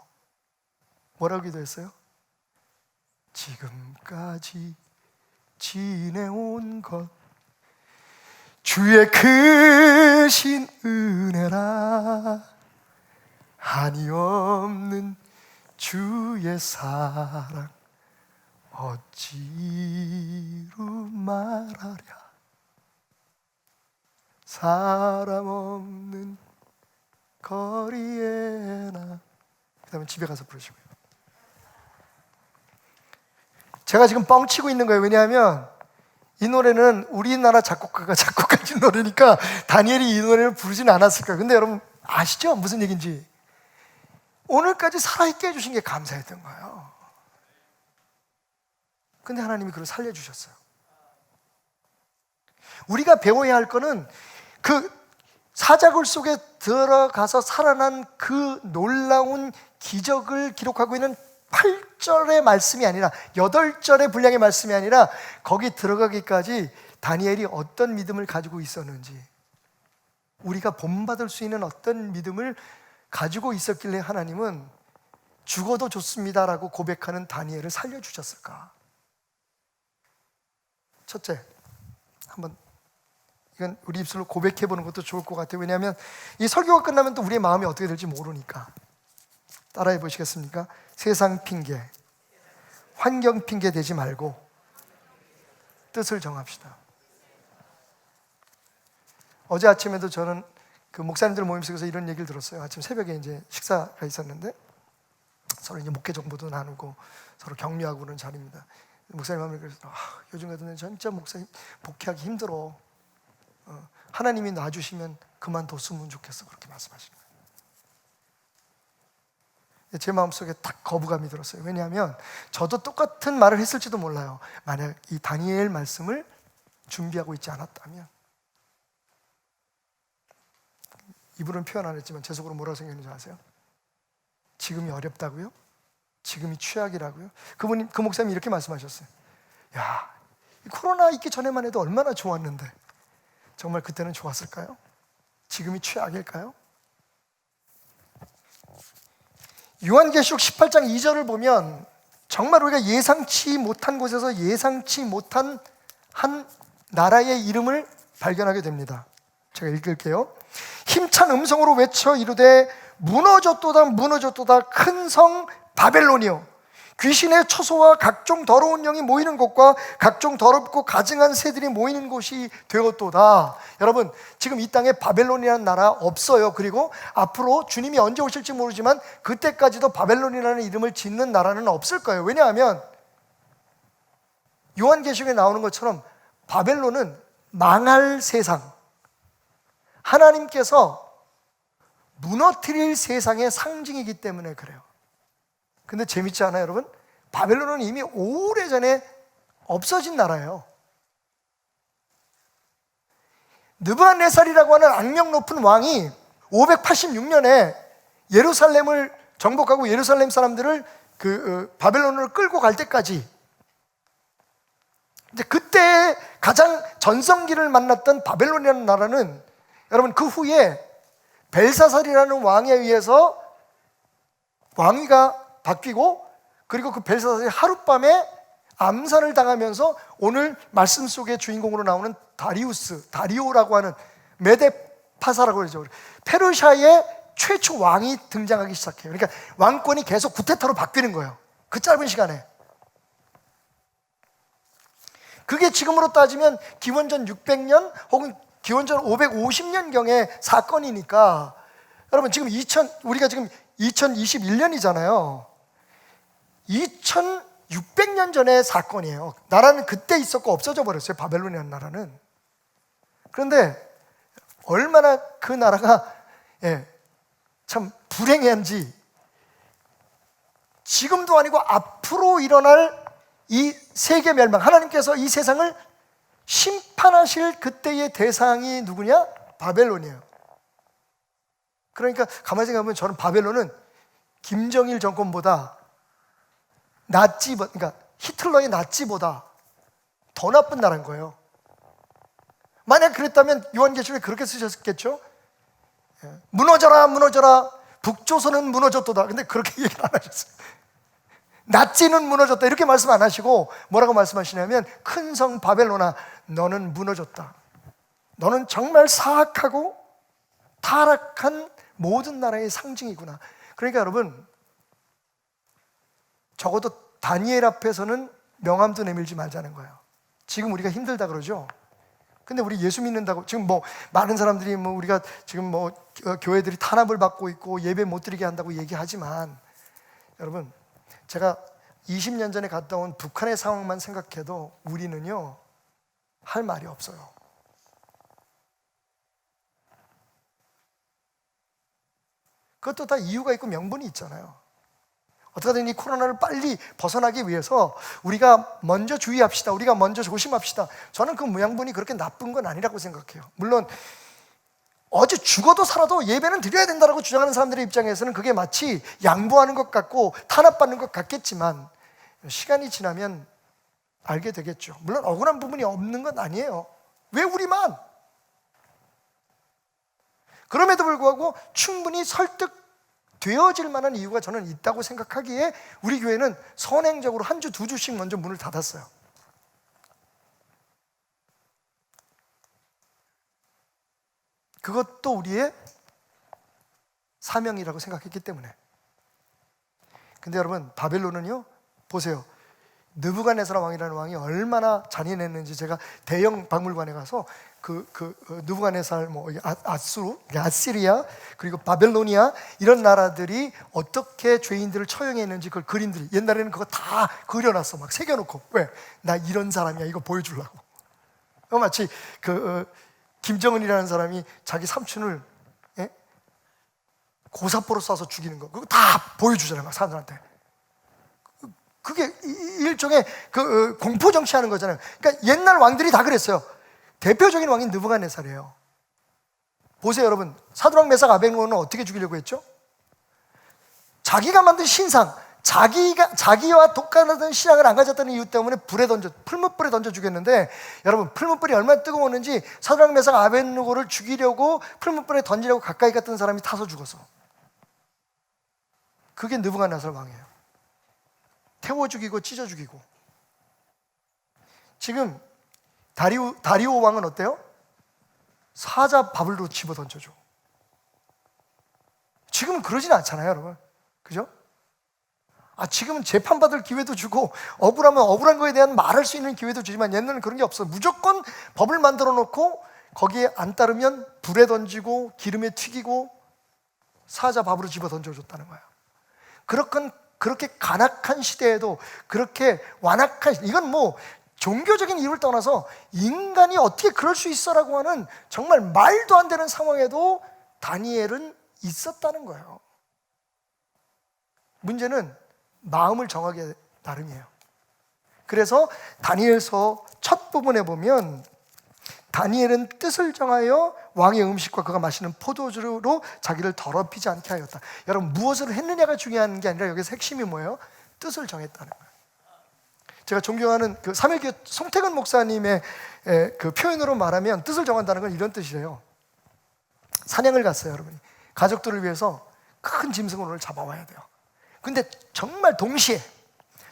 S2: 뭐라고 기도했어요? 지금까지 지내온 것 주의 크신 은혜라 한이 없는 주의 사랑 어찌로 말하랴 사람 없는 거리에나. 그 다음에 집에 가서 부르시고요. 제가 지금 뻥치고 있는 거예요. 왜냐하면 이 노래는 우리나라 작곡가가 작곡하신 노래니까 다니엘이 이 노래를 부르지는 않았을 거예요. 근데 여러분 아시죠? 무슨 얘기인지. 오늘까지 살아있게 해주신 게 감사했던 거예요. 근데 하나님이 그걸 살려주셨어요. 우리가 배워야 할 거는 그 사자굴 속에 들어가서 살아난 그 놀라운 기적을 기록하고 있는 8절의 말씀이 아니라 8절의 분량의 말씀이 아니라 거기 들어가기까지 다니엘이 어떤 믿음을 가지고 있었는지, 우리가 본받을 수 있는 어떤 믿음을 가지고 있었길래 하나님은 죽어도 좋습니다라고 고백하는 다니엘을 살려주셨을까? 첫째, 한번 이건 우리 입술로 고백해보는 것도 좋을 것 같아요. 왜냐하면 이 설교가 끝나면 또 우리의 마음이 어떻게 될지 모르니까. 따라해 보시겠습니까? 세상 핑계, 환경 핑계 대지 말고 뜻을 정합시다. 어제 아침에도 저는 그 목사님들 모임 속에서 이런 얘기를 들었어요. 아침 새벽에 이제 식사가 있었는데 서로 이제 목회 정보도 나누고 서로 격려하고 그런 자리입니다. 목사님 하면 그래서 요즘 같은 데 진짜 목사님 복귀하기 힘들어. 하나님이 놔주시면 그만뒀으면 좋겠어. 그렇게 말씀하시는 거예요. 제 마음속에 딱 거부감이 들었어요. 왜냐하면 저도 똑같은 말을 했을지도 몰라요. 만약 이 다니엘 말씀을 준비하고 있지 않았다면. 입으로는 표현 안 했지만 제 속으로 뭐라고 생각했는지 아세요? 지금이 어렵다고요? 지금이 최악이라고요? 그 목사님이 이렇게 말씀하셨어요. 야, 이 코로나 있기 전에만 해도 얼마나 좋았는데 정말 그때는 좋았을까요? 지금이 최악일까요? 요한계시록 18장 2절을 보면 정말 우리가 예상치 못한 곳에서 예상치 못한 한 나라의 이름을 발견하게 됩니다. 제가 읽을게요. 힘찬 음성으로 외쳐 이르되 무너졌도다 무너졌도다 큰 성 바벨론이요 귀신의 처소와 각종 더러운 영이 모이는 곳과 각종 더럽고 가증한 새들이 모이는 곳이 되었도다. 여러분 지금 이 땅에 바벨론이라는 나라 없어요. 그리고 앞으로 주님이 언제 오실지 모르지만 그때까지도 바벨론이라는 이름을 짓는 나라는 없을 거예요. 왜냐하면 요한계시록에 나오는 것처럼 바벨론은 망할 세상, 하나님께서 무너뜨릴 세상의 상징이기 때문에 그래요. 근데 재밌지 않아요, 여러분? 바벨론은 이미 오래전에 없어진 나라예요. 느부갓네살이라고 하는 악명 높은 왕이 586년에 예루살렘을 정복하고 예루살렘 사람들을 바벨론으로 끌고 갈 때까지 이제 그때 가장 전성기를 만났던 바벨론이라는 나라는 여러분 그 후에 벨사살이라는 왕에 의해서 왕위가 바뀌고 그리고 그 벨사살이 하룻밤에 암살을 당하면서 오늘 말씀 속의 주인공으로 나오는 다리오라고 하는 메데파사라고 그러죠. 페르시아의 최초 왕이 등장하기 시작해요. 그러니까 왕권이 계속 구테타로 바뀌는 거예요. 그 짧은 시간에. 그게 지금으로 따지면 기원전 600년 혹은 기원전 550년경의 사건이니까 여러분 지금 우리가 지금 2021년이잖아요. 2600년 전의 사건이에요. 나라는 그때 있었고 없어져 버렸어요. 바벨론이라는 나라는. 그런데 얼마나 그 나라가 참 불행한지 지금도 아니고 앞으로 일어날 이 세계 멸망, 하나님께서 이 세상을 심판하실 그때의 대상이 누구냐? 바벨론이에요. 그러니까 가만히 생각하면 저는 바벨론은 김정일 정권보다 그러니까 히틀러의 나치보다 더 나쁜 나라인 거예요. 만약 그랬다면 요한계시록에 그렇게 쓰셨겠죠? 무너져라 무너져라 북조선은 무너졌도다. 근데 그렇게 얘기를 안 하셨어요. 낫지는 무너졌다 이렇게 말씀 안 하시고 뭐라고 말씀하시냐면 큰 성 바벨론아 너는 무너졌다. 너는 정말 사악하고 타락한 모든 나라의 상징이구나. 그러니까 여러분, 적어도 다니엘 앞에서는 명함도 내밀지 말자는 거예요. 지금 우리가 힘들다 그러죠. 근데 우리 예수 믿는다고 지금 뭐 많은 사람들이 뭐 우리가 지금 뭐 교회들이 탄압을 받고 있고 예배 못 드리게 한다고 얘기하지만, 여러분 제가 20년 전에 갔다 온 북한의 상황만 생각해도 우리는요 할 말이 없어요. 그것도 다 이유가 있고 명분이 있잖아요. 어떻게든 이 코로나를 빨리 벗어나기 위해서 우리가 먼저 주의합시다. 우리가 먼저 조심합시다. 저는 그 명분이 그렇게 나쁜 건 아니라고 생각해요. 물론 어제 죽어도 살아도 예배는 드려야 된다고 주장하는 사람들의 입장에서는 그게 마치 양보하는 것 같고 탄압받는 것 같겠지만, 시간이 지나면 알게 되겠죠. 물론 억울한 부분이 없는 건 아니에요. 왜 우리만? 그럼에도 불구하고 충분히 설득되어질 만한 이유가 저는 있다고 생각하기에 우리 교회는 선행적으로 한 주, 두 주씩 먼저 문을 닫았어요. 그것도 우리의 사명이라고 생각했기 때문에. 근데 여러분, 바벨론은요, 보세요. 느부갓네살 왕이라는 왕이 얼마나 잔인했는지 제가 대형 박물관에 가서 느부갓네살 아시리아 그리고 바벨로니아 이런 나라들이 어떻게 죄인들을 처형했는지 그걸 그림들이 옛날에는 그거 다 그려놨어. 막 새겨놓고. 왜? 나 이런 사람이야 이거 보여주려고. 마치 김정은이라는 사람이 자기 삼촌을 고사포로 쏴서 죽이는 거 그거 다 보여주잖아요. 막 사람들한테. 그게 일종의 공포 정치하는 거잖아요. 그러니까 옛날 왕들이 다 그랬어요. 대표적인 왕이 느부갓네살이에요. 보세요, 여러분. 사드락 메삭 아벳느고는 어떻게 죽이려고 했죠? 자기가 만든 신상, 자기와 독과하던 신앙을 안 가졌다는 이유 때문에 풀무불에 던져 죽였는데, 여러분 풀무불이 얼마나 뜨거웠는지 사드락 메삭 아벳느고를 죽이려고 풀무불에 던지려고 가까이 갔던 사람이 타서 죽었어. 그게 느부갓네살 왕이에요. 태워 죽이고 찢어 죽이고. 지금 다리오 왕은 어때요? 사자 바벨로 집어 던져줘. 지금은 그러진 않잖아요, 여러분. 그죠? 지금은 재판받을 기회도 주고 억울하면 억울한 거에 대한 말할 수 있는 기회도 주지만, 옛날에는 그런 게 없어요. 무조건 법을 만들어 놓고 거기에 안 따르면 불에 던지고 기름에 튀기고 사자 밥으로 집어 던져줬다는 거예요. 그렇게 간악한 시대에도 그렇게 완악한, 이건 뭐 종교적인 이유를 떠나서 인간이 어떻게 그럴 수 있어라고 하는 정말 말도 안 되는 상황에도 다니엘은 있었다는 거예요. 문제는 마음을 정하기 나름이에요. 그래서 다니엘서 첫 부분에 보면 다니엘은 뜻을 정하여 왕의 음식과 그가 마시는 포도주로 자기를 더럽히지 않게 하였다. 여러분, 무엇을 했느냐가 중요한 게 아니라 여기서 핵심이 뭐예요? 뜻을 정했다는 거예요. 제가 존경하는 삼일교회 송태근 목사님의 그 표현으로 말하면 뜻을 정한다는 건 이런 뜻이래요. 사냥을 갔어요, 여러분이. 가족들을 위해서 큰 짐승을 오늘 잡아와야 돼요. 근데 정말 동시에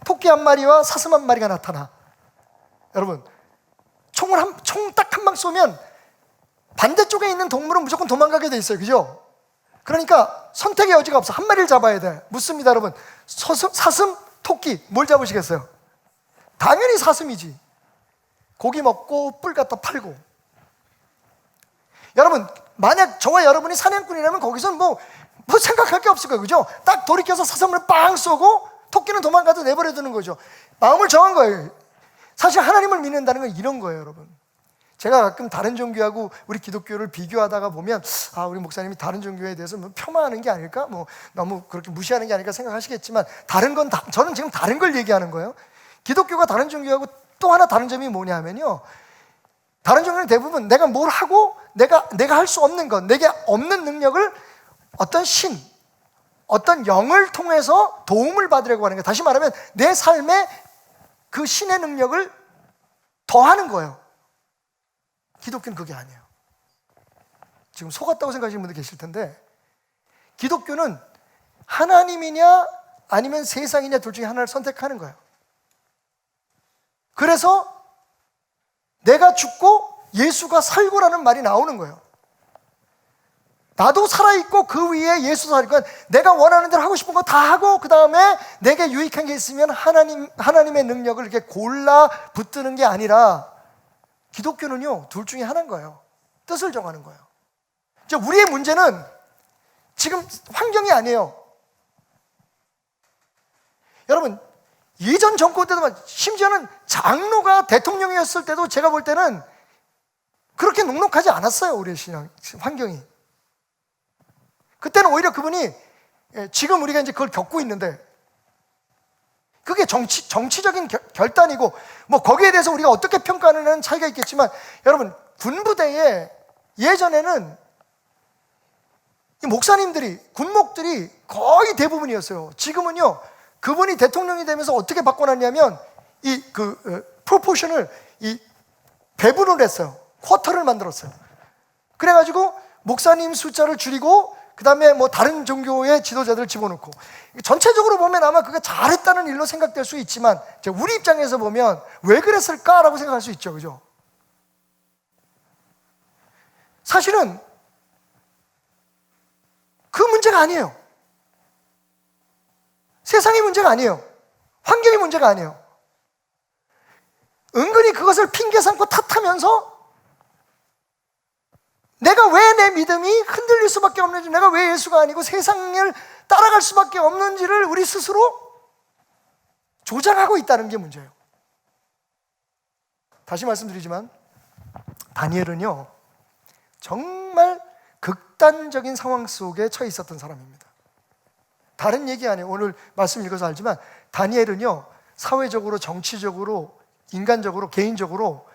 S2: 토끼 한 마리와 사슴 한 마리가 나타나. 여러분, 총 딱 한 방 쏘면 반대쪽에 있는 동물은 무조건 도망가게 돼 있어요. 그죠? 그러니까 선택의 여지가 없어. 한 마리를 잡아야 돼. 묻습니다, 여러분. 사슴, 토끼, 뭘 잡으시겠어요? 당연히 사슴이지. 고기 먹고 뿔 갖다 팔고. 여러분, 만약 저와 여러분이 사냥꾼이라면 거기서 뭐 생각할 게 없을 거예요. 그죠? 딱 돌이켜서 사슴을 빵 쏘고 토끼는 도망가도 내버려 두는 거죠. 마음을 정한 거예요. 사실 하나님을 믿는다는 건 이런 거예요, 여러분. 제가 가끔 다른 종교하고 우리 기독교를 비교하다가 보면 우리 목사님이 다른 종교에 대해서 뭐 폄하하는 게 아닐까? 뭐 너무 그렇게 무시하는 게 아닐까 생각하시겠지만, 저는 지금 다른 걸 얘기하는 거예요. 기독교가 다른 종교하고 또 하나 다른 점이 뭐냐면요, 다른 종교는 대부분 내가 뭘 하고 내가 할 수 없는 것, 내게 없는 능력을 어떤 어떤 영을 통해서 도움을 받으려고 하는 거예요. 다시 말하면 내 삶에 그 신의 능력을 더하는 거예요. 기독교는 그게 아니에요. 지금 속았다고 생각하시는 분들 계실 텐데, 기독교는 하나님이냐 아니면 세상이냐 둘 중에 하나를 선택하는 거예요. 그래서 내가 죽고 예수가 살고라는 말이 나오는 거예요. 나도 살아있고 그 위에 예수 살고, 내가 원하는 대로 하고 싶은 거 다 하고 그 다음에 내게 유익한 게 있으면 하나님의 능력을 이렇게 골라 붙드는 게 아니라, 기독교는요 둘 중에 하나인 거예요. 뜻을 정하는 거예요. 우리의 문제는 지금 환경이 아니에요. 여러분, 예전 정권 때도, 심지어는 장로가 대통령이었을 때도 제가 볼 때는 그렇게 녹록하지 않았어요. 우리의 신앙 환경이. 그때는 오히려 그분이, 지금 우리가 이제 그걸 겪고 있는데, 그게 정치적인 결단이고, 뭐 거기에 대해서 우리가 어떻게 평가하는 차이가 있겠지만, 여러분, 군부대에 예전에는 이 목사님들이, 군목들이 거의 대부분이었어요. 지금은요, 그분이 대통령이 되면서 어떻게 바꿔놨냐면, 프로포션을 배분을 했어요. 쿼터를 만들었어요. 그래가지고 목사님 숫자를 줄이고, 그 다음에 뭐 다른 종교의 지도자들을 집어넣고, 전체적으로 보면 아마 그게 잘했다는 일로 생각될 수 있지만, 우리 입장에서 보면 왜 그랬을까라고 생각할 수 있죠. 그죠? 사실은 그 문제가 아니에요. 세상의 문제가 아니에요. 환경의 문제가 아니에요. 은근히 그것을 핑계 삼고 탓하면서 내가 왜 내 믿음이 흔들릴 수밖에 없는지, 내가 왜 예수가 아니고 세상을 따라갈 수밖에 없는지를 우리 스스로 조장하고 있다는 게 문제예요. 다시 말씀드리지만 다니엘은요 정말 극단적인 상황 속에 처해 있었던 사람입니다. 다른 얘기 아니에요. 오늘 말씀 읽어서 알지만 다니엘은요 사회적으로, 정치적으로, 인간적으로, 개인적으로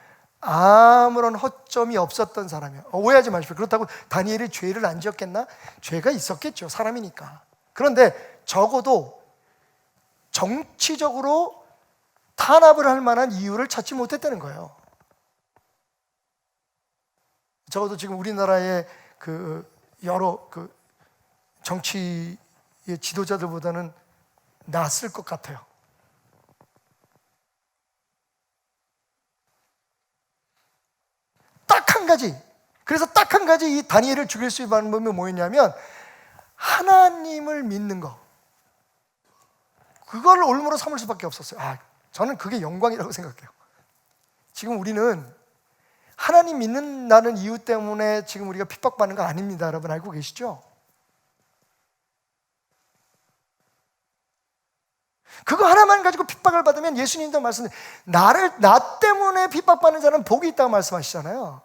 S2: 아무런 허점이 없었던 사람이에요. 오해하지 마십시오. 그렇다고 다니엘이 죄를 안 지었겠나? 죄가 있었겠죠. 사람이니까. 그런데 적어도 정치적으로 탄압을 할 만한 이유를 찾지 못했다는 거예요. 적어도 지금 우리나라의 여러 정치의 지도자들보다는 낫을 것 같아요. 딱 한 가지. 그래서 딱 한 가지 이 다니엘을 죽일 수 있는 방법이 뭐였냐면 하나님을 믿는 거. 그걸 올무로 삼을 수밖에 없었어요. 저는 그게 영광이라고 생각해요. 지금 우리는 하나님 믿는다는 이유 때문에 지금 우리가 핍박받는 거 아닙니다. 여러분 알고 계시죠? 그거 하나만 가지고 핍박을 받으면 예수님도 말씀해, 나 때문에 핍박받는 자는 복이 있다고 말씀하시잖아요.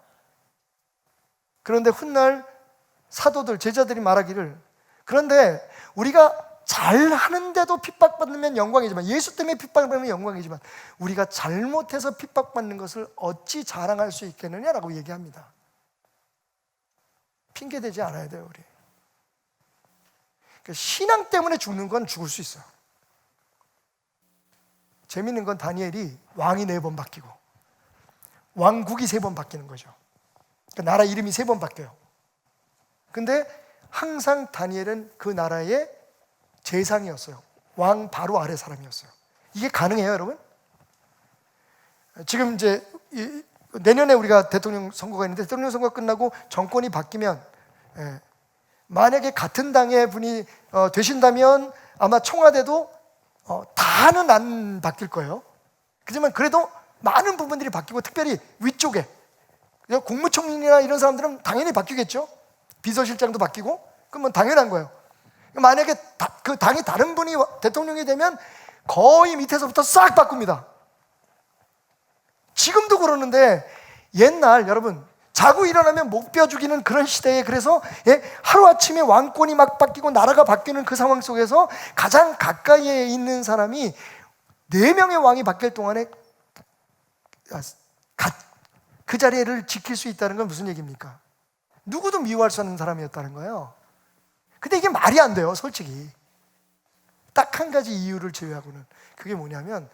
S2: 그런데 훗날 사도들, 제자들이 말하기를, 그런데 우리가 잘하는데도 핍박받으면 영광이지만, 예수 때문에 핍박받으면 영광이지만 우리가 잘못해서 핍박받는 것을 어찌 자랑할 수 있겠느냐라고 얘기합니다. 핑계대지 않아야 돼요. 우리 신앙 때문에 죽는 건 죽을 수 있어요. 재밌는 건 다니엘이 왕이 4번 바뀌고 왕국이 3번 바뀌는 거죠. 나라 이름이 3번 바뀌어요. 근데 항상 다니엘은 그 나라의 재상이었어요. 왕 바로 아래 사람이었어요. 이게 가능해요, 여러분? 지금 이제 내년에 우리가 대통령 선거가 있는데, 대통령 선거가 끝나고 정권이 바뀌면, 만약에 같은 당의 분이 되신다면 아마 청와대도 다는 안 바뀔 거예요. 그렇지만 그래도 많은 부분들이 바뀌고, 특별히 위쪽에 국무총리나 이런 사람들은 당연히 바뀌겠죠. 비서실장도 바뀌고, 그러면 당연한 거예요. 만약에 그 당이 다른 분이 대통령이 되면 거의 밑에서부터 싹 바꿉니다. 지금도 그러는데, 옛날 여러분 자고 일어나면 목뼈 죽이는 그런 시대에, 그래서 하루아침에 왕권이 막 바뀌고 나라가 바뀌는 그 상황 속에서 가장 가까이에 있는 사람이 4명의 왕이 바뀔 동안에 그 자리를 지킬 수 있다는 건 무슨 얘기입니까? 누구도 미워할 수 없는 사람이었다는 거예요. 근데 이게 말이 안 돼요, 솔직히. 딱 한 가지 이유를 제외하고는. 그게 뭐냐면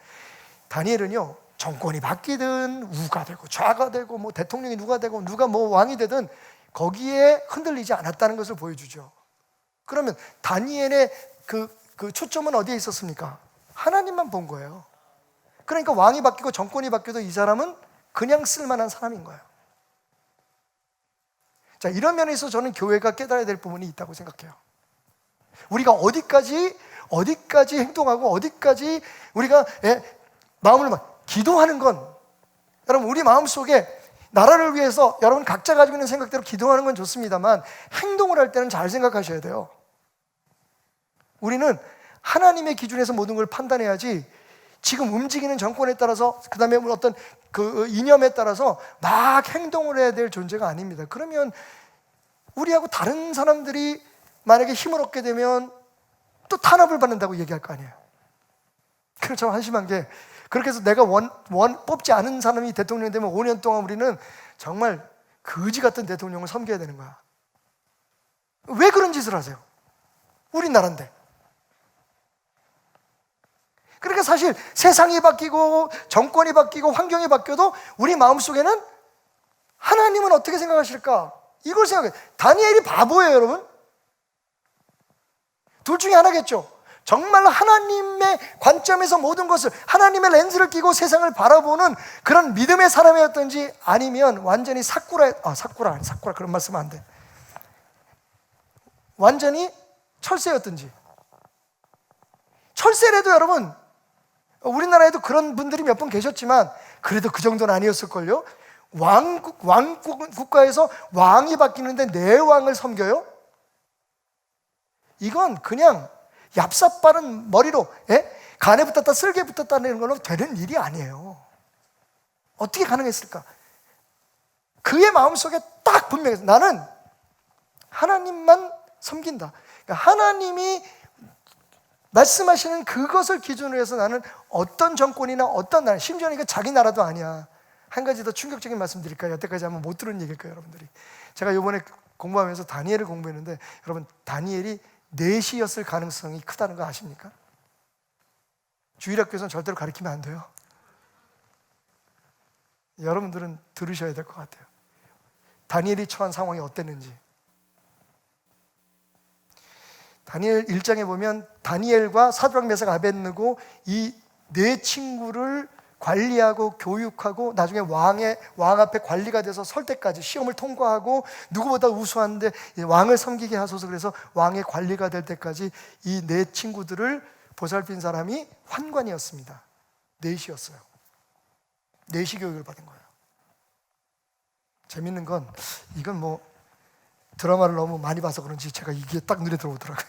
S2: 다니엘은요 정권이 바뀌든 우가 되고 좌가 되고 뭐 대통령이 누가 되고 누가 뭐 왕이 되든 거기에 흔들리지 않았다는 것을 보여주죠. 그러면 다니엘의 그 그 초점은 어디에 있었습니까? 하나님만 본 거예요. 그러니까 왕이 바뀌고 정권이 바뀌어도 이 사람은 그냥 쓸만한 사람인 거예요. 자, 이런 면에서 저는 교회가 깨달아야 될 부분이 있다고 생각해요. 우리가 어디까지 행동하고 어디까지 우리가 마음을 막 기도하는 건, 여러분 우리 마음속에 나라를 위해서 여러분 각자 가지고 있는 생각대로 기도하는 건 좋습니다만 행동을 할 때는 잘 생각하셔야 돼요. 우리는 하나님의 기준에서 모든 걸 판단해야지 지금 움직이는 정권에 따라서 그 다음에 어떤 그 이념에 따라서 막 행동을 해야 될 존재가 아닙니다. 그러면 우리하고 다른 사람들이 만약에 힘을 얻게 되면 또 탄압을 받는다고 얘기할 거 아니에요. 그래서 참 한심한 게, 그렇게 해서 내가 뽑지 않은 사람이 대통령이 되면 5년 동안 우리는 정말 거지 같은 대통령을 섬겨야 되는 거야. 왜 그런 짓을 하세요? 우리나라인데. 그러니까 사실 세상이 바뀌고 정권이 바뀌고 환경이 바뀌어도 우리 마음속에는 하나님은 어떻게 생각하실까? 이걸 생각해요. 다니엘이 바보예요, 여러분. 둘 중에 하나겠죠. 정말 하나님의 관점에서 모든 것을, 하나님의 렌즈를 끼고 세상을 바라보는 그런 믿음의 사람이었던지, 아니면 완전히 사쿠라 그런 말 쓰면 안 돼. 완전히 철새였던지. 철새라도 여러분, 우리나라에도 그런 분들이 몇 분 계셨지만 그래도 그 정도는 아니었을걸요. 국가에서 왕이 바뀌는데 내 왕을 섬겨요? 이건 그냥 얍삽 바른 머리로 간에 붙었다 쓸개 붙었다는 걸로 되는 일이 아니에요. 어떻게 가능했을까? 그의 마음속에 딱 분명해서 나는 하나님만 섬긴다. 그러니까 하나님이 말씀하시는 그것을 기준으로 해서 나는 어떤 정권이나 어떤 나라, 심지어는 이거 자기 나라도 아니야. 한 가지 더 충격적인 말씀 드릴까요? 여태까지 한번 못 들은 얘기일 거예요, 여러분들이. 제가 이번에 공부하면서 다니엘을 공부했는데, 여러분 다니엘이 내시였을 가능성이 크다는 거 아십니까? 주일학교에서는 절대로 가르치면 안 돼요. 여러분들은 들으셔야 될 것 같아요. 다니엘이 처한 상황이 어땠는지. 다니엘 1장에 보면 다니엘과 사드락 메삭 아벳느고 이 네 친구를 관리하고 교육하고 나중에 왕 앞에 관리가 돼서 설 때까지 시험을 통과하고 누구보다 우수한데 왕을 섬기게 하소서, 그래서 왕의 관리가 될 때까지 이 네 친구들을 보살핀 사람이 환관이었습니다. 넷이었어요. 넷이 교육을 받은 거예요. 재밌는 건, 이건 뭐 드라마를 너무 많이 봐서 그런지 제가 이게 딱 눈에 들어오더라고요.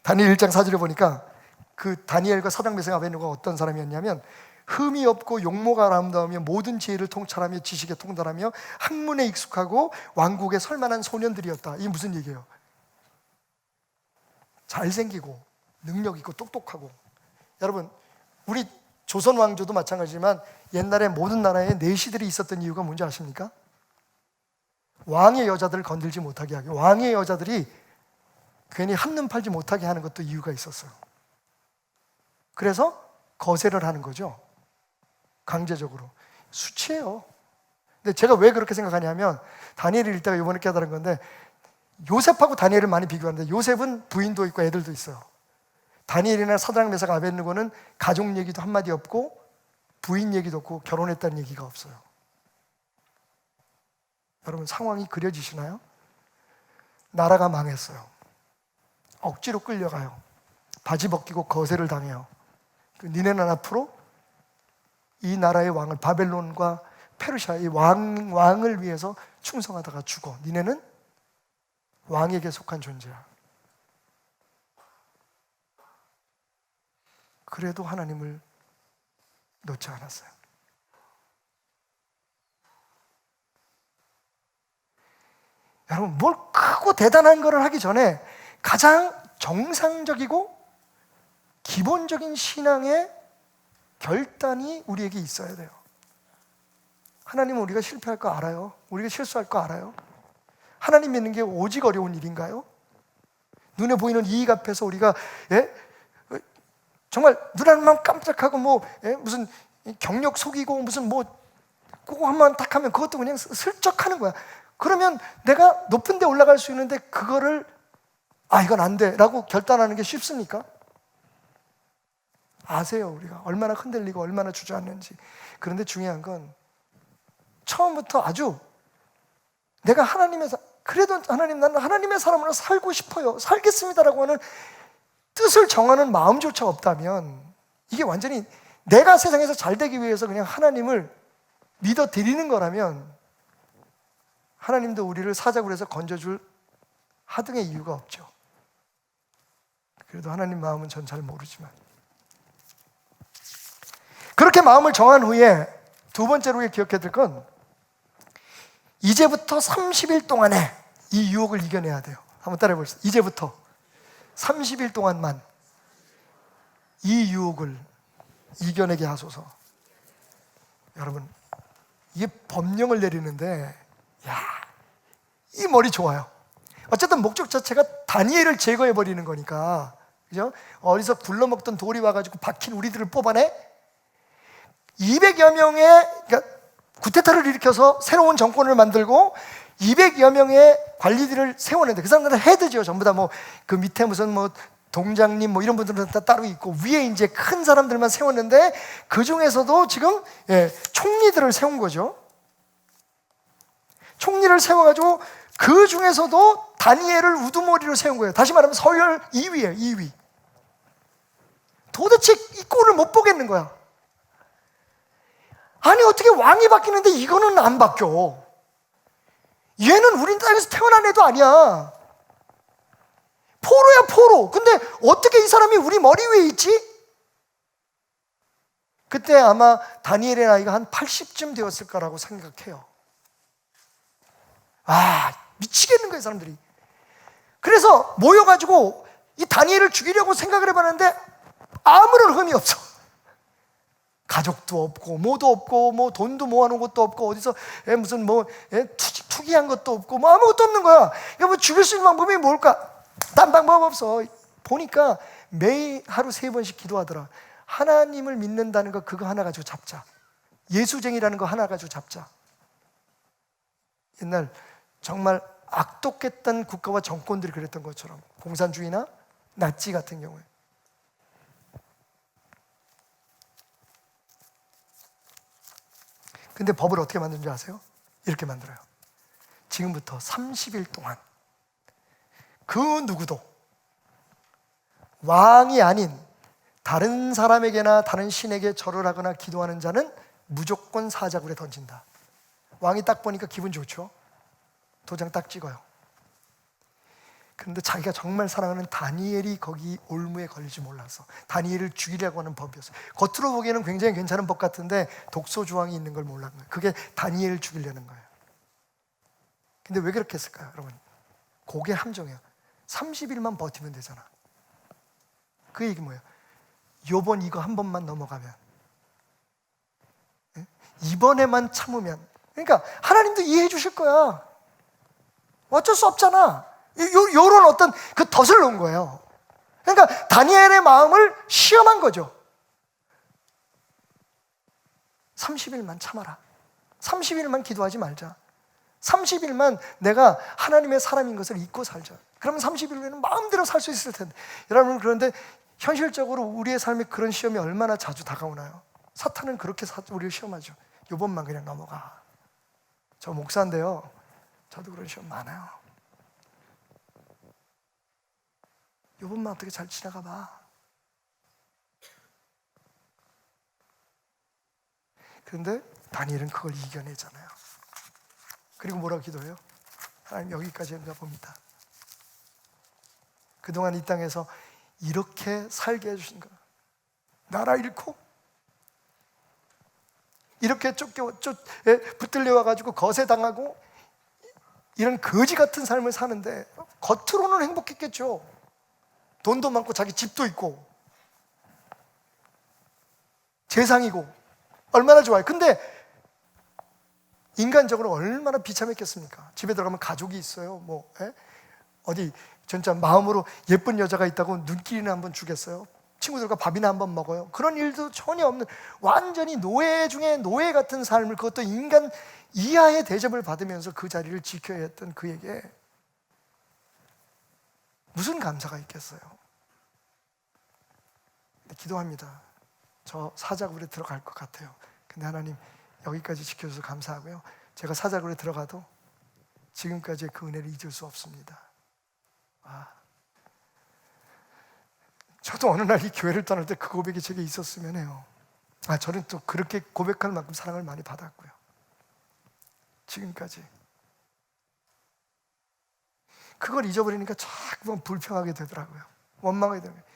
S2: 다니엘 1장 4절에 보니까 그 다니엘과 사드락 메삭 아벳느고가 어떤 사람이었냐면, 흠이 없고 용모가 아름다우며 모든 지혜를 통찰하며 지식에 통달하며 학문에 익숙하고 왕국에 설만한 소년들이었다. 이게 무슨 얘기예요? 잘생기고 능력 있고 똑똑하고. 여러분 우리 조선 왕조도 마찬가지지만 옛날에 모든 나라에 내시들이 있었던 이유가 뭔지 아십니까? 왕의 여자들을 건들지 못하게 하기, 왕의 여자들이 괜히 한눈 팔지 못하게 하는 것도 이유가 있었어요. 그래서 거세를 하는 거죠. 강제적으로. 수치예요. 근데 제가 왜 그렇게 생각하냐면, 다니엘을 읽다가 이번에 깨달은 건데, 요셉하고 다니엘을 많이 비교하는데 요셉은 부인도 있고 애들도 있어요. 다니엘이나 사드락 메삭 아벳느고는 가족 얘기도 한마디 없고 부인 얘기도 없고 결혼했다는 얘기가 없어요. 여러분 상황이 그려지시나요? 나라가 망했어요. 억지로 끌려가요. 바지 벗기고 거세를 당해요. 니네는 앞으로 이 나라의 왕을, 바벨론과 페르시아의 왕을 위해서 충성하다가 죽어. 니네는 왕에게 속한 존재야. 그래도 하나님을 놓지 않았어요. 여러분 뭘 크고 대단한 거를 하기 전에 가장 정상적이고 기본적인 신앙의 결단이 우리에게 있어야 돼요. 하나님은 우리가 실패할 거 알아요. 우리가 실수할 거 알아요. 하나님 믿는 게 오직 어려운 일인가요? 눈에 보이는 이익 앞에서 우리가 정말 눈 하나만 깜짝하고 무슨 경력 속이고 무슨 그거 한번 딱 하면 그것도 그냥 슬쩍 하는 거야. 그러면 내가 높은 데 올라갈 수 있는데 그거를 이건 안 돼 라고 결단하는 게 쉽습니까? 아세요. 우리가 얼마나 흔들리고 얼마나 주저앉는지. 그런데 중요한 건 처음부터 아주 내가 그래도 하나님, 나는 하나님의 사람으로 살고 싶어요, 살겠습니다라고 하는 뜻을 정하는 마음조차 없다면, 이게 완전히 내가 세상에서 잘 되기 위해서 그냥 하나님을 믿어 드리는 거라면 하나님도 우리를 사자굴 에서 건져줄 하등의 이유가 없죠. 그래도 하나님 마음은 전 잘 모르지만, 그렇게 마음을 정한 후에 두 번째로 기억해야 될 건, 이제부터 30일 동안에 이 유혹을 이겨내야 돼요. 한번 따라해 보세요. 이제부터 30일 동안만 이 유혹을 이겨내게 하소서. 여러분, 이게 법령을 내리는데, 이 머리 좋아요. 어쨌든 목적 자체가 다니엘을 제거해 버리는 거니까, 그죠? 어디서 굴러먹던 돌이 와가지고 박힌 우리들을 뽑아내 200여 명의, 그러니까 구테타를 일으켜서 새로운 정권을 만들고 200여 명의 관리들을 세웠는데, 그 사람들은 헤드죠. 전부 다 그 밑에 무슨 동장님 이런 분들은 다 따로 있고, 위에 이제 큰 사람들만 세웠는데, 그 중에서도 지금 총리들을 세운 거죠. 총리를 세워가지고 그 중에서도 다니엘을 우두머리로 세운 거예요. 다시 말하면 서열 2위예요. 2위. 도대체 이 꼴을 못 보겠는 거야. 아니, 어떻게 왕이 바뀌는데 이거는 안 바뀌어? 얘는 우리 땅에서 태어난 애도 아니야. 포로야, 포로. 근데 어떻게 이 사람이 우리 머리 위에 있지? 그때 아마 다니엘의 나이가 한 80쯤 되었을 거라고 생각해요. 미치겠는 거예요, 사람들이. 그래서 모여가지고 이 다니엘을 죽이려고 생각을 해봤는데 아무런 흠이 없어. 가족도 없고 뭐도 없고 돈도 모아놓은 것도 없고, 어디서 무슨 투기한 것도 없고 아무것도 없는 거야. 죽일 수 있는 방법이 뭘까? 딴 방법 없어. 보니까 매일 하루 3번씩 기도하더라. 하나님을 믿는다는 거, 그거 하나 가지고 잡자. 예수쟁이라는 거 하나 가지고 잡자. 옛날 정말 악독했던 국가와 정권들이 그랬던 것처럼, 공산주의나 나치 같은 경우에. 근데 법을 어떻게 만드는지 아세요? 이렇게 만들어요. 지금부터 30일 동안 그 누구도 왕이 아닌 다른 사람에게나 다른 신에게 절을 하거나 기도하는 자는 무조건 사자굴에 던진다. 왕이 딱 보니까 기분 좋죠. 도장 딱 찍어요. 그런데 자기가 정말 사랑하는 다니엘이 거기 올무에 걸릴지 몰라서 다니엘을 죽이려고 하는 법이었어요. 겉으로 보기에는 굉장히 괜찮은 법 같은데 독소 조항이 있는 걸 몰랐는 거예요. 그게 다니엘을 죽이려는 거예요. 근데 왜 그렇게 했을까요, 여러분? 그게 함정이에요. 30일만 버티면 되잖아. 그 얘기 뭐예요? 요번 이거 한 번만 넘어가면, 이번에만 참으면, 그러니까 하나님도 이해해 주실 거야. 어쩔 수 없잖아. 요런 어떤 그 덫을 놓은 거예요. 그러니까 다니엘의 마음을 시험한 거죠. 30일만 참아라. 30일만 기도하지 말자. 30일만 내가 하나님의 사람인 것을 잊고 살자. 그러면 30일 후에는 마음대로 살 수 있을 텐데. 여러분, 그런데 현실적으로 우리의 삶에 그런 시험이 얼마나 자주 다가오나요? 사탄은 그렇게 우리를 시험하죠. 요번만 그냥 넘어가. 저 목사인데요, 저도 그런 시험 많아요. 요번만 어떻게 잘 지나가 봐. 그런데 다니엘은 그걸 이겨내잖아요. 그리고 뭐라고 기도해요? 하나님, 여기까지인가 봅니다. 그동안 이 땅에서 이렇게 살게 해주신 거, 나라 잃고 이렇게 붙들려 와가지고 거세당하고 이런 거지 같은 삶을 사는데, 겉으로는 행복했겠죠. 돈도 많고 자기 집도 있고 재상이고 얼마나 좋아요. 근데 인간적으로 얼마나 비참했겠습니까? 집에 들어가면 가족이 있어요. 어디 진짜 마음으로 예쁜 여자가 있다고 눈길이나 한번 주겠어요? 친구들과 밥이나 한번 먹어요? 그런 일도 전혀 없는, 완전히 노예 중에 노예 같은 삶을, 그것도 인간 이하의 대접을 받으면서 그 자리를 지켜야 했던 그에게 무슨 감사가 있겠어요? 기도합니다. 저 사자굴에 들어갈 것 같아요. 근데 하나님 여기까지 지켜줘서 감사하고요. 제가 사자굴에 들어가도 지금까지의 그 은혜를 잊을 수 없습니다. 저도 어느 날 이 교회를 떠날 때 그 고백이 제게 있었으면 해요. 저는 또 그렇게 고백할 만큼 사랑을 많이 받았고요. 지금까지. 그걸 잊어버리니까 자꾸만 불평하게 되더라고요. 원망하게 되더라고요.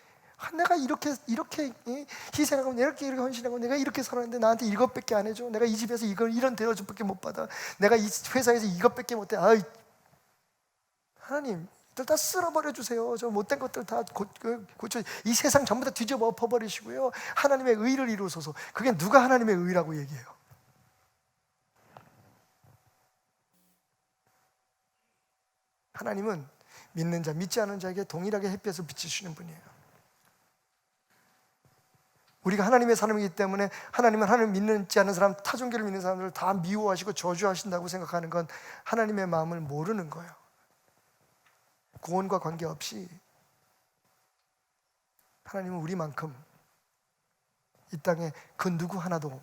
S2: 내가 이렇게 희생하고 이렇게 헌신하고 내가 이렇게 살았는데 나한테 이것밖에 안 해줘. 내가 이 집에서 이런 대접밖에 못 받아. 내가 이 회사에서 이것밖에 못해. 하나님 다 쓸어버려 주세요. 저 못된 것들 다 고쳐. 이 세상 전부 다 뒤집어 엎어버리시고요. 하나님의 의를 이루소서. 그게 누가 하나님의 의라고 얘기해요? 하나님은 믿는 자, 믿지 않은 자에게 동일하게 햇볕을 비치시는 분이에요. 우리가 하나님의 사람이기 때문에 하나님은 하나님 믿지 않는 사람, 타종교를 믿는 사람들을 다 미워하시고 저주하신다고 생각하는 건 하나님의 마음을 모르는 거예요. 구원과 관계없이 하나님은 우리만큼 이 땅에 그 누구 하나도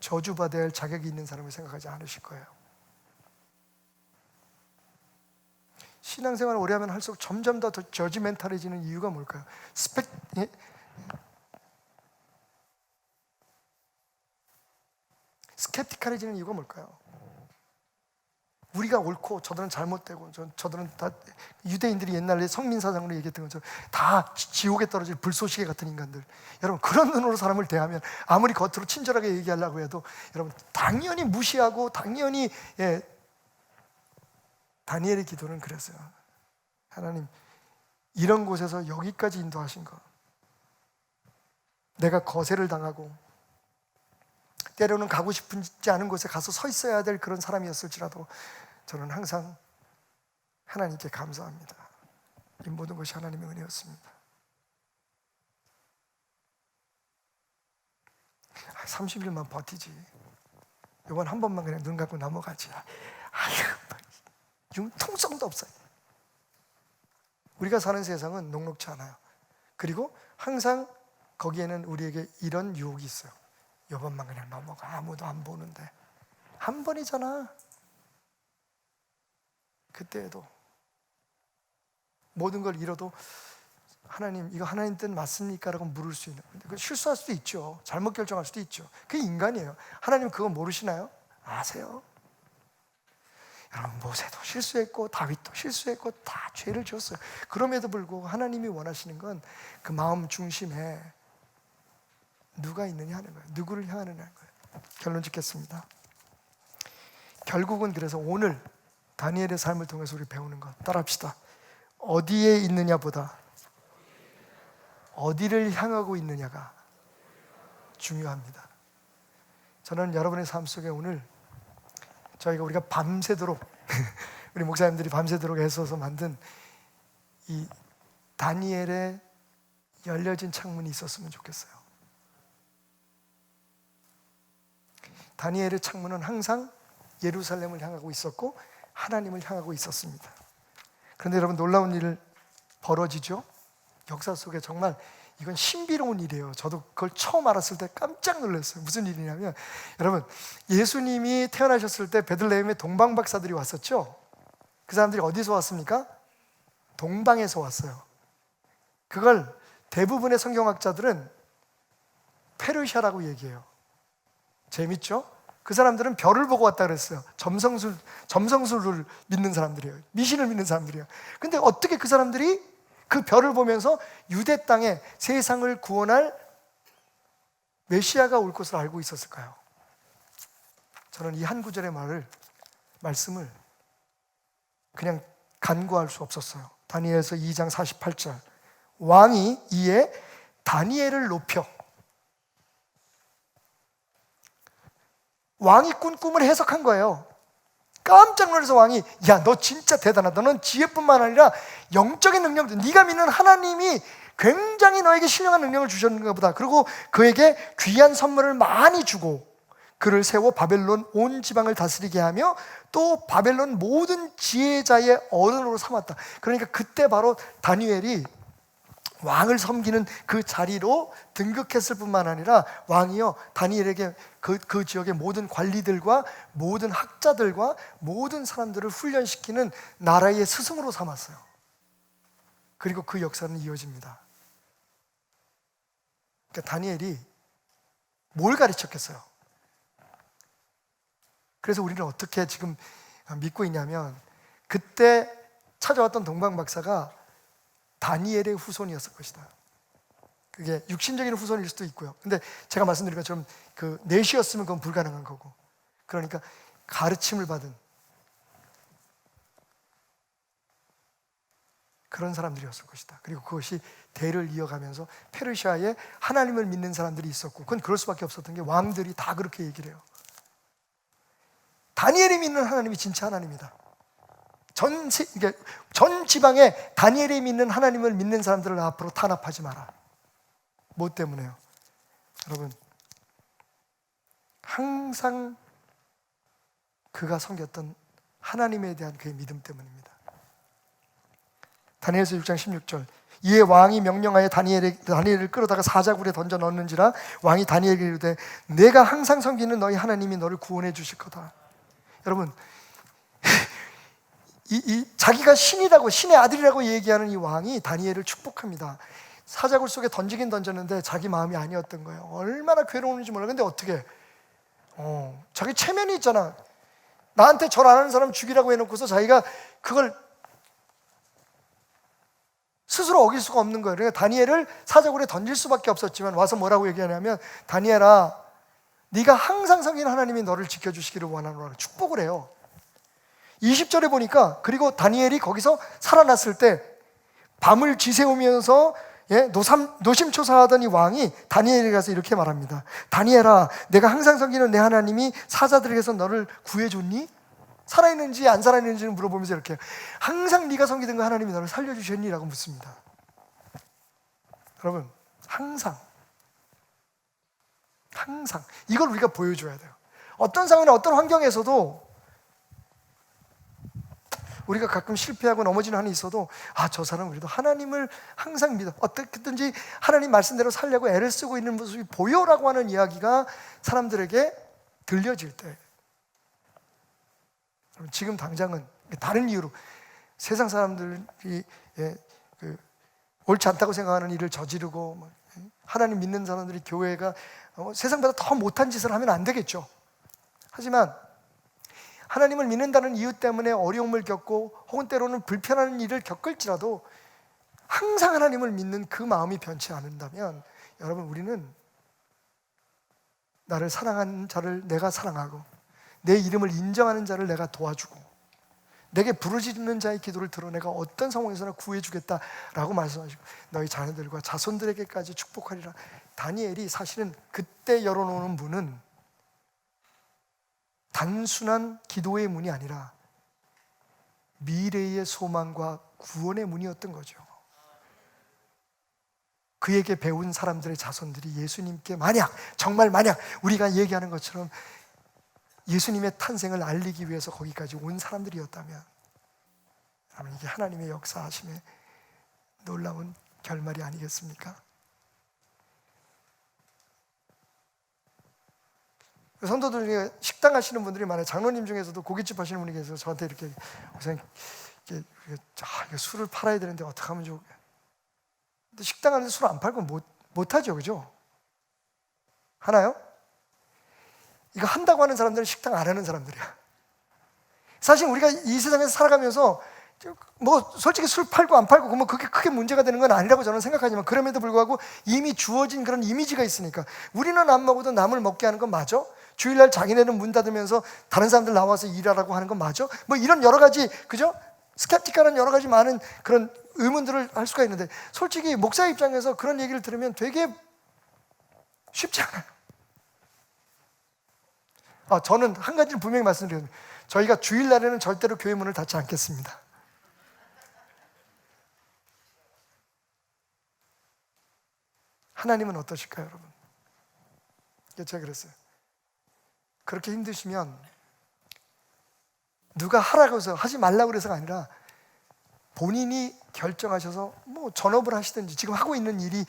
S2: 저주받아야 할 자격이 있는 사람을 생각하지 않으실 거예요. 신앙생활을 오래 하면 할수록 점점 더 저지멘탈해지는 이유가 뭘까요? 스캡티칼해지는 이유가 뭘까요? 우리가 옳고 저들은 잘못되고 저들은 다 유대인들이 옛날에 성민사상으로 얘기했던 것처럼 다 지옥에 떨어질 불쏘시개 같은 인간들. 여러분 그런 눈으로 사람을 대하면 아무리 겉으로 친절하게 얘기하려고 해도 여러분 당연히 무시하고 당연히 다니엘의 기도는 그랬어요. 하나님 이런 곳에서 여기까지 인도하신 거, 내가 거세를 당하고 때로는 가고 싶지 않은 곳에 가서 서 있어야 될 그런 사람이었을지라도 저는 항상 하나님께 감사합니다. 이 모든 것이 하나님의 은혜였습니다. 30일만 버티지, 이번 한 번만 그냥 눈 감고 넘어가지. 융통성도 없어요. 우리가 사는 세상은 녹록지 않아요. 그리고 항상 거기에는 우리에게 이런 유혹이 있어요. 이번만 그냥 넘어가. 아무도 안 보는데. 한 번이잖아. 그때에도 모든 걸 잃어도 하나님 이거 하나님 뜻 맞습니까? 라고 물을 수 있는. 근데 실수할 수도 있죠. 잘못 결정할 수도 있죠. 그게 인간이에요. 하나님 그거 모르시나요? 아세요. 여러분 모세도 실수했고 다윗도 실수했고 다 죄를 지었어요. 그럼에도 불구하고 하나님이 원하시는 건 그 마음 중심에 누가 있느냐 하는 거예요. 누구를 향하느냐 하는 거예요. 결론 짓겠습니다. 결국은 그래서 오늘 다니엘의 삶을 통해서 우리 배우는 것 따라합시다. 어디에 있느냐보다 어디를 향하고 있느냐가 중요합니다. 저는 여러분의 삶 속에 오늘 우리가 밤새도록 우리 목사님들이 밤새도록 애써서 만든 이 다니엘의 열려진 창문이 있었으면 좋겠어요. 다니엘의 창문은 항상 예루살렘을 향하고 있었고 하나님을 향하고 있었습니다. 그런데 여러분 놀라운 일 벌어지죠? 역사 속에 정말 이건 신비로운 일이에요. 저도 그걸 처음 알았을 때 깜짝 놀랐어요. 무슨 일이냐면 여러분 예수님이 태어나셨을 때 베들레헴에 동방박사들이 왔었죠. 그 사람들이 어디서 왔습니까? 동방에서 왔어요. 그걸 대부분의 성경학자들은 페르시아라고 얘기해요. 재밌죠? 그 사람들은 별을 보고 왔다 그랬어요. 점성술을 믿는 사람들이에요. 미신을 믿는 사람들이에요. 근데 어떻게 그 사람들이 그 별을 보면서 유대 땅에 세상을 구원할 메시아가 올 것을 알고 있었을까요? 저는 이 한 구절의 말씀을 그냥 간구할 수 없었어요. 다니엘서 2장 48절 왕이 이에 다니엘을 높여 왕이 꾼 꿈을 해석한 거예요. 깜짝 놀라서 왕이 야 너 진짜 대단하다. 넌 지혜뿐만 아니라 영적인 능력도 네가 믿는 하나님이 굉장히 너에게 신령한 능력을 주셨는가 보다. 그리고 그에게 귀한 선물을 많이 주고 그를 세워 바벨론 온 지방을 다스리게 하며 또 바벨론 모든 지혜자의 어른으로 삼았다. 그러니까 그때 바로 다니엘이 왕을 섬기는 그 자리로 등극했을 뿐만 아니라 왕이요 다니엘에게 그 지역의 모든 관리들과 모든 학자들과 모든 사람들을 훈련시키는 나라의 스승으로 삼았어요. 그리고 그 역사는 이어집니다. 그러니까 다니엘이 뭘 가르쳤겠어요? 그래서 우리는 어떻게 지금 믿고 있냐면, 그때 찾아왔던 동방박사가 다니엘의 후손이었을 것이다. 그게 육신적인 후손일 수도 있고요. 근데 제가 말씀드린 것처럼 그 넷이었으면 그건 불가능한 거고, 그러니까 가르침을 받은 그런 사람들이었을 것이다. 그리고 그것이 대를 이어가면서 페르시아에 하나님을 믿는 사람들이 있었고, 그건 그럴 수밖에 없었던 게 왕들이 다 그렇게 얘기를 해요. 다니엘이 믿는 하나님이 진짜 하나님이다. 전 지방에 다니엘이 믿는 하나님을 믿는 사람들을 앞으로 탄압하지 마라. 뭐 때문에요? 여러분, 항상 그가 섬겼던 하나님에 대한 그의 믿음 때문입니다. 다니엘서 6장 16절, 이에 왕이 명령하여 다니엘을 끌어다가 사자굴에 던져 넣는지라 왕이 다니엘에게 이르되 내가 항상 섬기는 너희 하나님이 너를 구원해 주실 거다. 여러분, 자기가 신이라고, 신의 아들이라고 얘기하는 이 왕이 다니엘을 축복합니다. 사자굴 속에 던지긴 던졌는데 자기 마음이 아니었던 거예요. 얼마나 괴로운지 몰라. 근데 어떻게 자기 체면이 있잖아. 나한테 절 안 하는 사람 죽이라고 해놓고서 자기가 그걸 스스로 어길 수가 없는 거예요. 그러니까 다니엘을 사자굴에 던질 수밖에 없었지만 와서 뭐라고 얘기하냐면, 다니엘아, 네가 항상 섬기는 하나님이 너를 지켜주시기를 원하노라. 축복을 해요. 20절에 보니까, 그리고 다니엘이 거기서 살아났을 때 밤을 지새우면서 노심초사하던 이 왕이 다니엘에게 가서 이렇게 말합니다. 다니엘아, 내가 항상 섬기는 내 하나님이 사자들에게서 너를 구해줬니? 살아있는지 안 살아있는지는 물어보면서 이렇게, 항상 네가 섬기던 그 하나님이 너를 살려주셨니? 라고 묻습니다. 여러분, 항상 이걸 우리가 보여줘야 돼요. 어떤 상황이나 어떤 환경에서도 우리가 가끔 실패하고 넘어지는 한이 있어도, 저 사람은 그래도 하나님을 항상 믿어, 어떻게든지 하나님 말씀대로 살려고 애를 쓰고 있는 모습이 보여라고 하는 이야기가 사람들에게 들려질 때, 지금 당장은 다른 이유로 세상 사람들이 옳지 않다고 생각하는 일을 저지르고, 하나님 믿는 사람들이 교회가 세상보다 더 못한 짓을 하면 안 되겠죠. 하지만 하나님을 믿는다는 이유 때문에 어려움을 겪고 혹은 때로는 불편한 일을 겪을지라도 항상 하나님을 믿는 그 마음이 변치 않는다면, 여러분, 우리는 나를 사랑하는 자를 내가 사랑하고 내 이름을 인정하는 자를 내가 도와주고 내게 부르짖는 자의 기도를 들어 내가 어떤 상황에서나 구해주겠다라고 말씀하시고 너희 자녀들과 자손들에게까지 축복하리라. 다니엘이 사실은 그때 열어놓는 문은 단순한 기도의 문이 아니라 미래의 소망과 구원의 문이었던 거죠. 그에게 배운 사람들의 자손들이 예수님께 정말 만약 우리가 얘기하는 것처럼 예수님의 탄생을 알리기 위해서 거기까지 온 사람들이었다면, 이게 하나님의 역사하심의 놀라운 결말이 아니겠습니까? 성도들, 식당 하시는 분들이 많아요. 장로님 중에서도 고깃집 하시는 분이 계셔서 저한테 이렇게, 목사님, 이게 술을 팔아야 되는데 어떻게 하면 좋을까? 근데 식당 안에서 술 안 팔고 못하죠, 그죠? 하나요? 이거 한다고 하는 사람들은 식당 안 하는 사람들이야. 사실 우리가 이 세상에서 살아가면서 솔직히 술 팔고 안 팔고 그러면 그게 크게 문제가 되는 건 아니라고 저는 생각하지만, 그럼에도 불구하고 이미 주어진 그런 이미지가 있으니까 우리는 안 먹어도 남을 먹게 하는 건 맞아? 주일날 자기네는 문 닫으면서 다른 사람들 나와서 일하라고 하는 건 맞아? 이런 여러 가지, 그죠? 스캡틱한 여러 가지 많은 그런 의문들을 할 수가 있는데, 솔직히 목사 입장에서 그런 얘기를 들으면 되게 쉽지 않아요. 저는 한 가지를 분명히 말씀드립니다. 저희가 주일날에는 절대로 교회 문을 닫지 않겠습니다. 하나님은 어떠실까요, 여러분? 제가 그랬어요. 그렇게 힘드시면 누가 하라고 해서, 하지 말라고 그래서가 아니라 본인이 결정하셔서 뭐 전업을 하시든지 지금 하고 있는 일이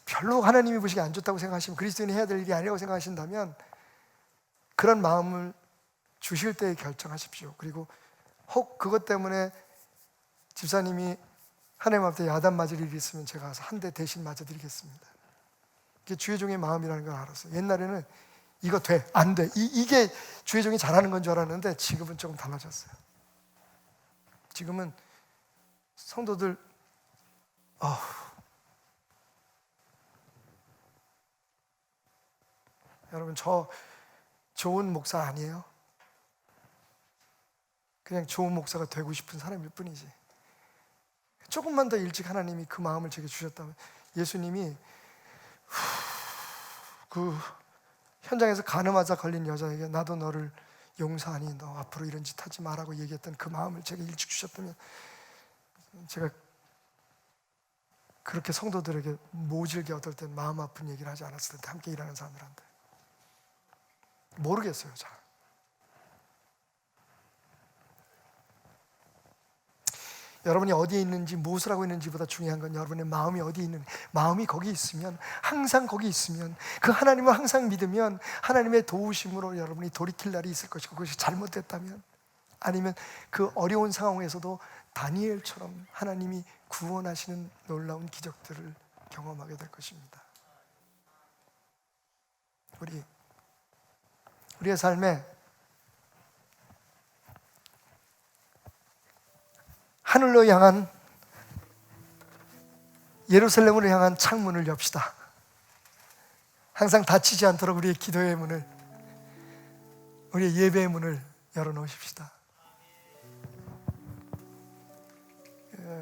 S2: 별로 하나님이 보시기에 안 좋다고 생각하시면, 그리스도인이 해야 될 일이 아니라고 생각하신다면 그런 마음을 주실 때 결정하십시오. 그리고 혹 그것 때문에 집사님이 하나님 앞에 야단 맞을 일이 있으면 제가 가서 한 대 대신 맞아드리겠습니다. 이게 주의 종의 마음이라는 걸 알았어요. 옛날에는 이거 돼, 안 돼, 이게 주의 종이 잘하는 건 줄 알았는데 지금은 조금 달라졌어요. 지금은 성도들 여러분, 저 좋은 목사 아니에요. 그냥 좋은 목사가 되고 싶은 사람일 뿐이지. 조금만 더 일찍 하나님이 그 마음을 제게 주셨다면, 예수님이 그 현장에서 간음하자 걸린 여자에게 나도 너를 용서하니 너 앞으로 이런 짓 하지 마라고 얘기했던 그 마음을 제게 일찍 주셨다면, 제가 그렇게 성도들에게 모질게 어떨 땐 마음 아픈 얘기를 하지 않았을 텐데, 함께 일하는 사람들한테. 모르겠어요, 잘. 여러분이 어디에 있는지, 무엇을 하고 있는지보다 중요한 건 여러분의 마음이 어디에 있는, 마음이 거기 있으면, 항상 거기 있으면, 그 하나님을 항상 믿으면 하나님의 도우심으로 여러분이 돌이킬 날이 있을 것이고, 그것이 잘못됐다면, 아니면 그 어려운 상황에서도 다니엘처럼 하나님이 구원하시는 놀라운 기적들을 경험하게 될 것입니다. 우리의 삶에 하늘로 향한, 예루살렘으로 향한 창문을 엽시다. 항상 닫히지 않도록 우리의 기도의 문을, 우리의 예배의 문을 열어놓으십시다.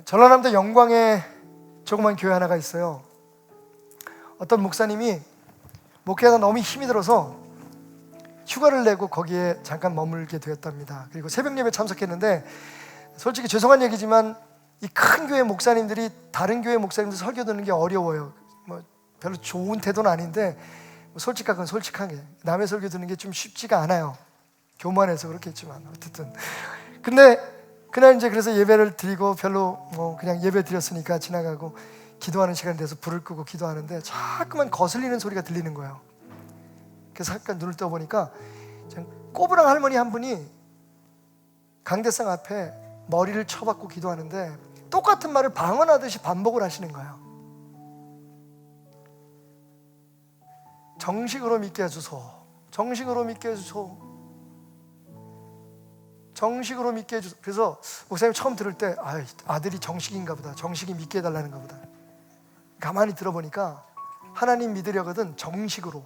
S2: 전라남도 영광에 조그만 교회 하나가 있어요. 어떤 목사님이 목회하다 너무 힘이 들어서 휴가를 내고 거기에 잠깐 머물게 되었답니다. 그리고 새벽 예배 참석했는데, 솔직히 죄송한 얘기지만 이 큰 교회 목사님들이 다른 교회 목사님들 설교 듣는 게 어려워요. 뭐 별로 좋은 태도는 아닌데, 솔직한 건 솔직하게 남의 설교 듣는 게 좀 쉽지가 않아요. 교만해서 그렇겠지만 어쨌든. 근데 그날 이제 그래서 예배를 드리고, 별로 뭐 그냥 예배 드렸으니까 지나가고 기도하는 시간이 돼서 불을 끄고 기도하는데 자꾸만 거슬리는 소리가 들리는 거예요. 그래서 잠깐 눈을 떠보니까 꼬부랑 할머니 한 분이 강대상 앞에 머리를 쳐박고 기도하는데 똑같은 말을 방언하듯이 반복을 하시는 거예요. 정식으로 믿게 해주소, 정식으로 믿게 해주소, 정식으로 믿게 해주소. 그래서 목사님 처음 들을 때 아들이 정식인가 보다, 정식이 믿게 해달라는가 보다. 가만히 들어보니까 하나님 믿으려거든 정식으로,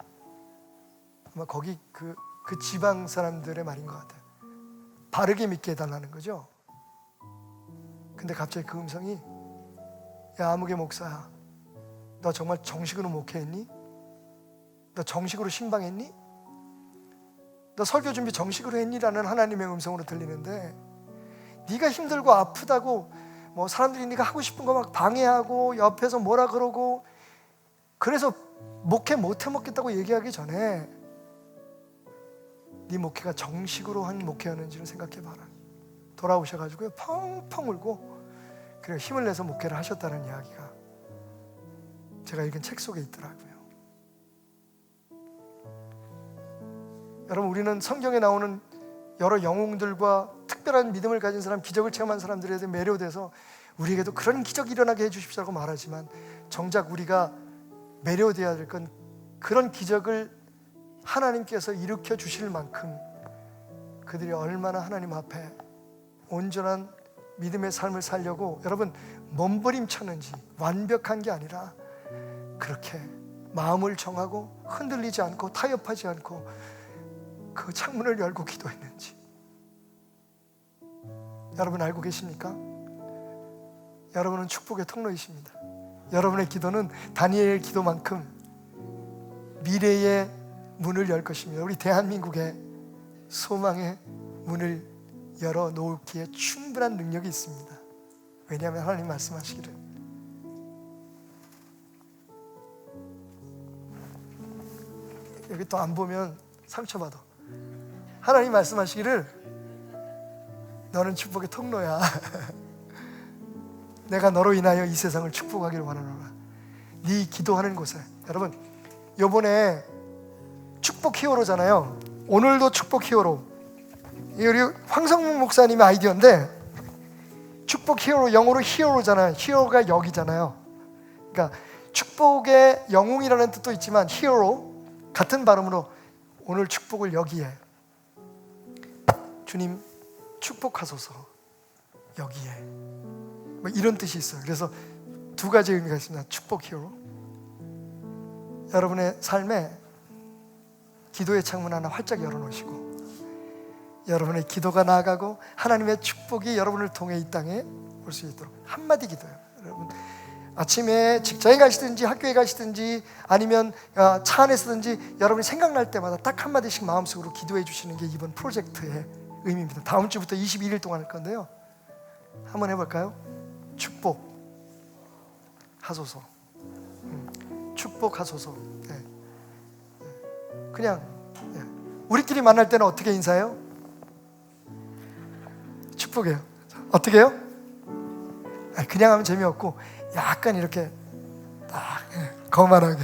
S2: 아마 거기 그 지방 사람들의 말인 것 같아요. 바르게 믿게 해달라는 거죠. 근데 갑자기 그 음성이, 야 아무개 목사야, 너 정말 정식으로 목회했니? 너 정식으로 신방했니? 너 설교 준비 정식으로 했니? 라는 하나님의 음성으로 들리는데, 네가 힘들고 아프다고 뭐 사람들이 네가 하고 싶은 거 막 방해하고 옆에서 뭐라 그러고 그래서 목회 못 해먹겠다고 얘기하기 전에 네 목회가 정식으로 한 목회였는지를 생각해봐라. 돌아오셔가지고요 펑펑 울고 그리고 힘을 내서 목회를 하셨다는 이야기가 제가 읽은 책 속에 있더라고요. 여러분, 우리는 성경에 나오는 여러 영웅들과 특별한 믿음을 가진 사람, 기적을 체험한 사람들에 대해 매료돼서 우리에게도 그런 기적이 일어나게 해주십시오라고 말하지만, 정작 우리가 매료되어야 될 건 그런 기적을 하나님께서 일으켜 주실 만큼 그들이 얼마나 하나님 앞에 온전한 믿음의 삶을 살려고 여러분 몸부림쳤는지, 완벽한 게 아니라 그렇게 마음을 정하고 흔들리지 않고 타협하지 않고 그 창문을 열고 기도했는지 여러분 알고 계십니까? 여러분은 축복의 통로이십니다. 여러분의 기도는 다니엘의 기도만큼 미래의 문을 열 것입니다. 우리 대한민국의 소망의 문을 열어놓기에 충분한 능력이 있습니다. 왜냐하면 하나님 말씀하시기를 여기 또 안 보면 상처받아. 하나님 말씀하시기를 너는 축복의 통로야. 내가 너로 인하여 이 세상을 축복하기를 원하노라. 네 기도하는 곳에. 여러분, 요번에 축복 히어로잖아요. 오늘도 축복 히어로. 이 우리 황성문 목사님의 아이디어인데, 축복 히어로, 영어로 히어로잖아요. 히어로가 여기잖아요. 그러니까 축복의 영웅이라는 뜻도 있지만 히어로, 같은 발음으로 오늘 축복을 여기에, 주님 축복하소서 여기에, 뭐 이런 뜻이 있어요. 그래서 두 가지 의미가 있습니다. 축복 히어로. 여러분의 삶에 기도의 창문 하나 활짝 열어놓으시고, 여러분의 기도가 나아가고 하나님의 축복이 여러분을 통해 이 땅에 올 수 있도록 한마디 기도예요. 여러분, 아침에 직장에 가시든지 학교에 가시든지 아니면 차 안에서든지 여러분이 생각날 때마다 딱 한마디씩 마음속으로 기도해 주시는 게 이번 프로젝트의 의미입니다. 다음 주부터 22일 동안 할 건데요, 한번 해볼까요? 축복하소서. 축복하소서. 네. 그냥 우리끼리 만날 때는 어떻게 인사해요? 축복해요. 어떻게 해요? 그냥 하면 재미없고 약간 이렇게 딱 거만하게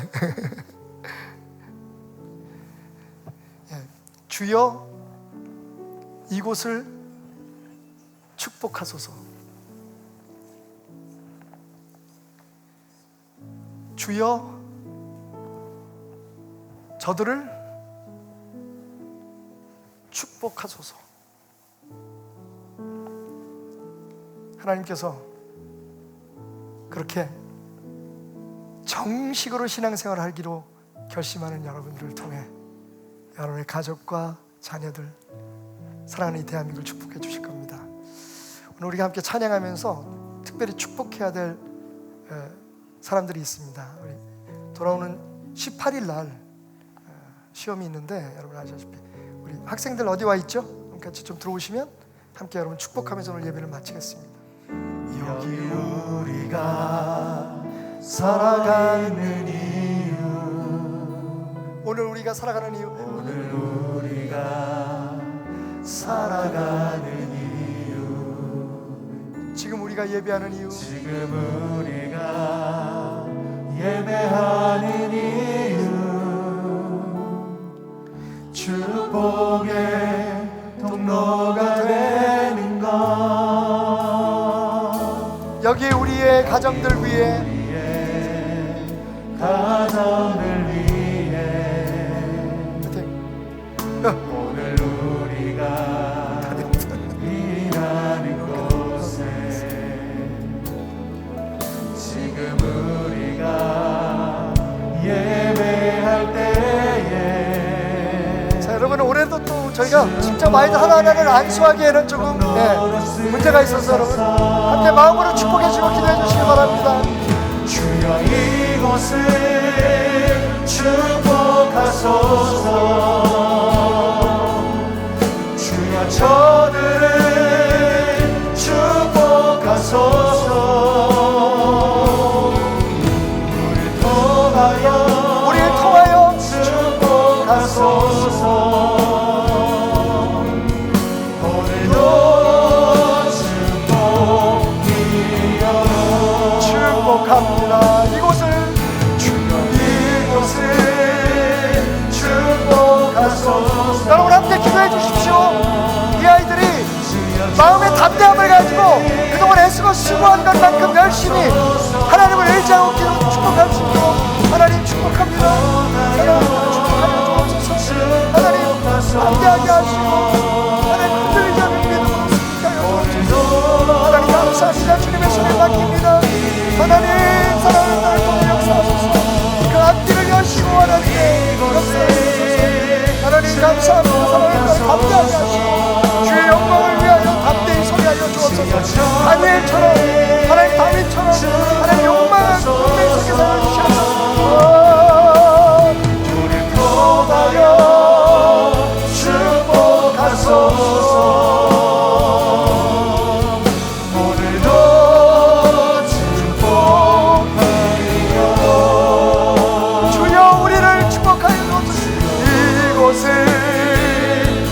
S2: 주여 이곳을 축복하소서. 주여 저들을 축복하소서. 하나님께서 그렇게 정식으로 신앙생활을 하기로 결심하는 여러분들을 통해 여러분의 가족과 자녀들, 사랑하는 이 대한민국을 축복해 주실 겁니다. 오늘 우리가 함께 찬양하면서 특별히 축복해야 될 사람들이 있습니다. 우리 돌아오는 18일 날 시험이 있는데, 여러분 아시다시피 우리 학생들 어디 와 있죠? 같이 좀 들어오시면 함께 여러분 축복하면서 오늘 예배를 마치겠습니다.
S1: 여기 우리가 살아가는 이유,
S2: 오늘 우리가 살아가는 이유,
S1: 오늘 우리가 살아가는 이유,
S2: 지금 우리가 예배하는 이유,
S1: 지금 우리가 예배하는 이유, 축복의 통로가 되는 것.
S2: 여기 우리의 가정들 위해,
S1: 가정을 위해 오늘 우리가 일하는 곳에, 지금 우리가 예배할 때에.
S2: 자, 여러분 올해도 또 저희가 진짜 마이드 하나하나를 안수하기에는 조금 문제가 있어서 여러분 함께 마음으로 축복해 주시고 기도해 주시기 바랍니다.
S1: 주여 이곳을 축복하소서. 주여 저들을 축복하소서. 우리를 통하여 축복하소서. 오늘도
S2: 축복합니다. 이곳을 축복하소서. 여러분 함께 기도해 주십시오. 이 아이들이 마음의 담대함을 가지고 그동안 애쓰고 수고한 것만큼 열심히 하나님을 의지하고 축복할 수 있도록 하나님 축복합니다. 하나님 축복하여 주옵소서. 하나님 담대하게 하시고 하나님 흔들리지 않는 믿음으로 승리하게 하여 주옵소서. 하나님 감사합니다. 주님의 손에 맡깁니다. 하나님 사랑하는 나를 통해 역사하소서. 그 앞길을 여시고 하나님의 역사하소서. 하나님 감사합니다. 사랑하는 나를 담대하게 하시고 주의 영광을 위하여 담대히 소리하여 주옵소서. 다니엘처럼, 하나님 다윗처럼 하나님 욕망한 운명 속에 살아주시옵소서.
S1: 우리 통하여 축복하소서. 오늘도 축복하여.
S2: 주여 우리를 축복하여 주옵소서. 이곳을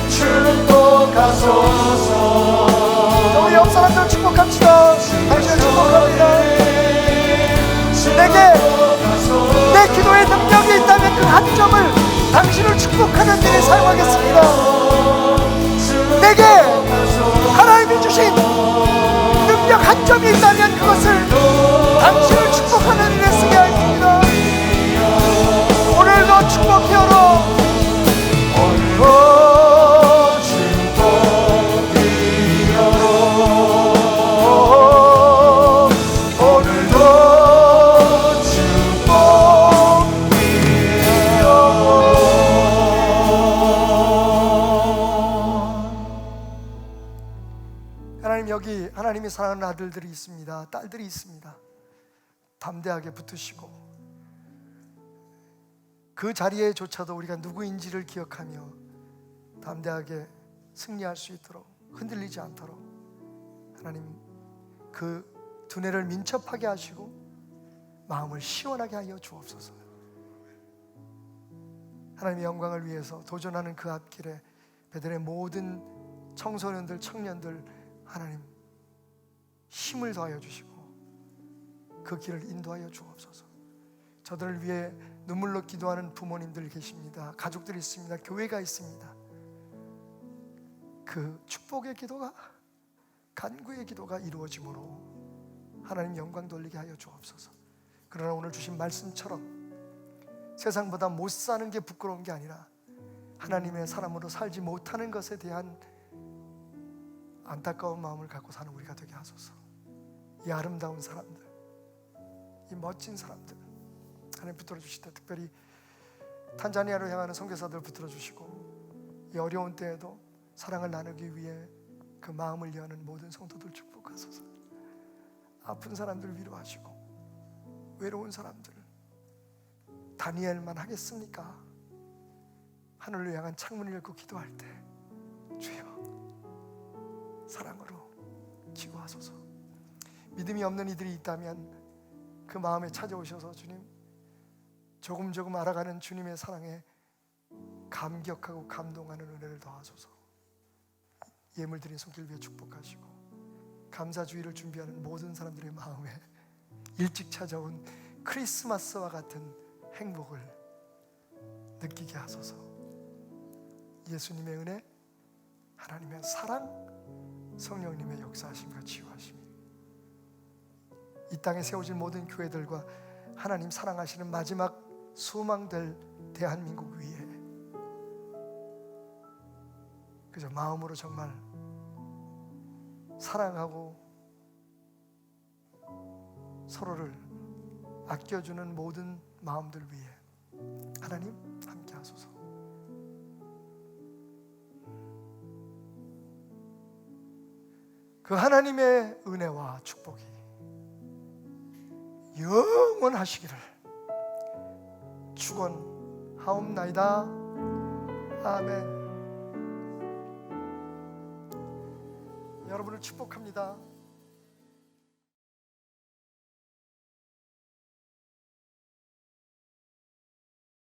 S1: 축복하소서.
S2: 우리 옆 사람들 축복합시다. 당신을 축복합니다. 당신을 축복하는 일에 사용하겠습니다. 내게 하나님이 주신 능력 한 점이 있다면 그것을 당신을 축복하는 일에 쓰게 하십니다. 오늘도 축복해요. 여기 하나님이 사랑하는 아들들이 있습니다. 딸들이 있습니다. 담대하게 붙으시고 그 자리에조차도 우리가 누구인지를 기억하며 담대하게 승리할 수 있도록, 흔들리지 않도록 하나님 그 두뇌를 민첩하게 하시고 마음을 시원하게 하여 주옵소서. 하나님의 영광을 위해서 도전하는 그 앞길에 베들의 모든 청소년들, 청년들 하나님 힘을 더하여 주시고 그 길을 인도하여 주옵소서. 저들을 위해 눈물로 기도하는 부모님들 계십니다. 가족들이 있습니다. 교회가 있습니다. 그 축복의 기도가, 간구의 기도가 이루어짐으로 하나님 영광 돌리게 하여 주옵소서. 그러나 오늘 주신 말씀처럼 세상보다 못 사는 게 부끄러운 게 아니라 하나님의 사람으로 살지 못하는 것에 대한 안타까운 마음을 갖고 사는 우리가 되게 하소서. 이 아름다운 사람들, 이 멋진 사람들 하나님 붙들어 주실 때 특별히 탄자니아로 향하는 선교사들 붙들어 주시고 이 어려운 때에도 사랑을 나누기 위해 그 마음을 여는 모든 성도들 축복하소서. 아픈 사람들 위로하시고 외로운 사람들, 다니엘만 하겠습니까? 하늘을 향한 창문을 열고 기도할 때 주여 사랑으로 기고하소서. 믿음이 없는 이들이 있다면 그 마음에 찾아오셔서 주님, 조금 알아가는 주님의 사랑에 감격하고 감동하는 은혜를 더하소서. 예물 드린 손길 위에 축복하시고 감사주의를 준비하는 모든 사람들의 마음에 일찍 찾아온 크리스마스와 같은 행복을 느끼게 하소서. 예수님의 은혜, 하나님의 사랑, 성령님의 역사하심과 치유하심이 이 땅에 세워진 모든 교회들과 하나님 사랑하시는 마지막 소망될 대한민국 위에 그저 마음으로 정말 사랑하고 서로를 아껴주는 모든 마음들 위에 하나님 함께 하소서. 그 하나님의 은혜와 축복이 영원하시기를 축원하옵나이다. 아멘. 여러분을 축복합니다.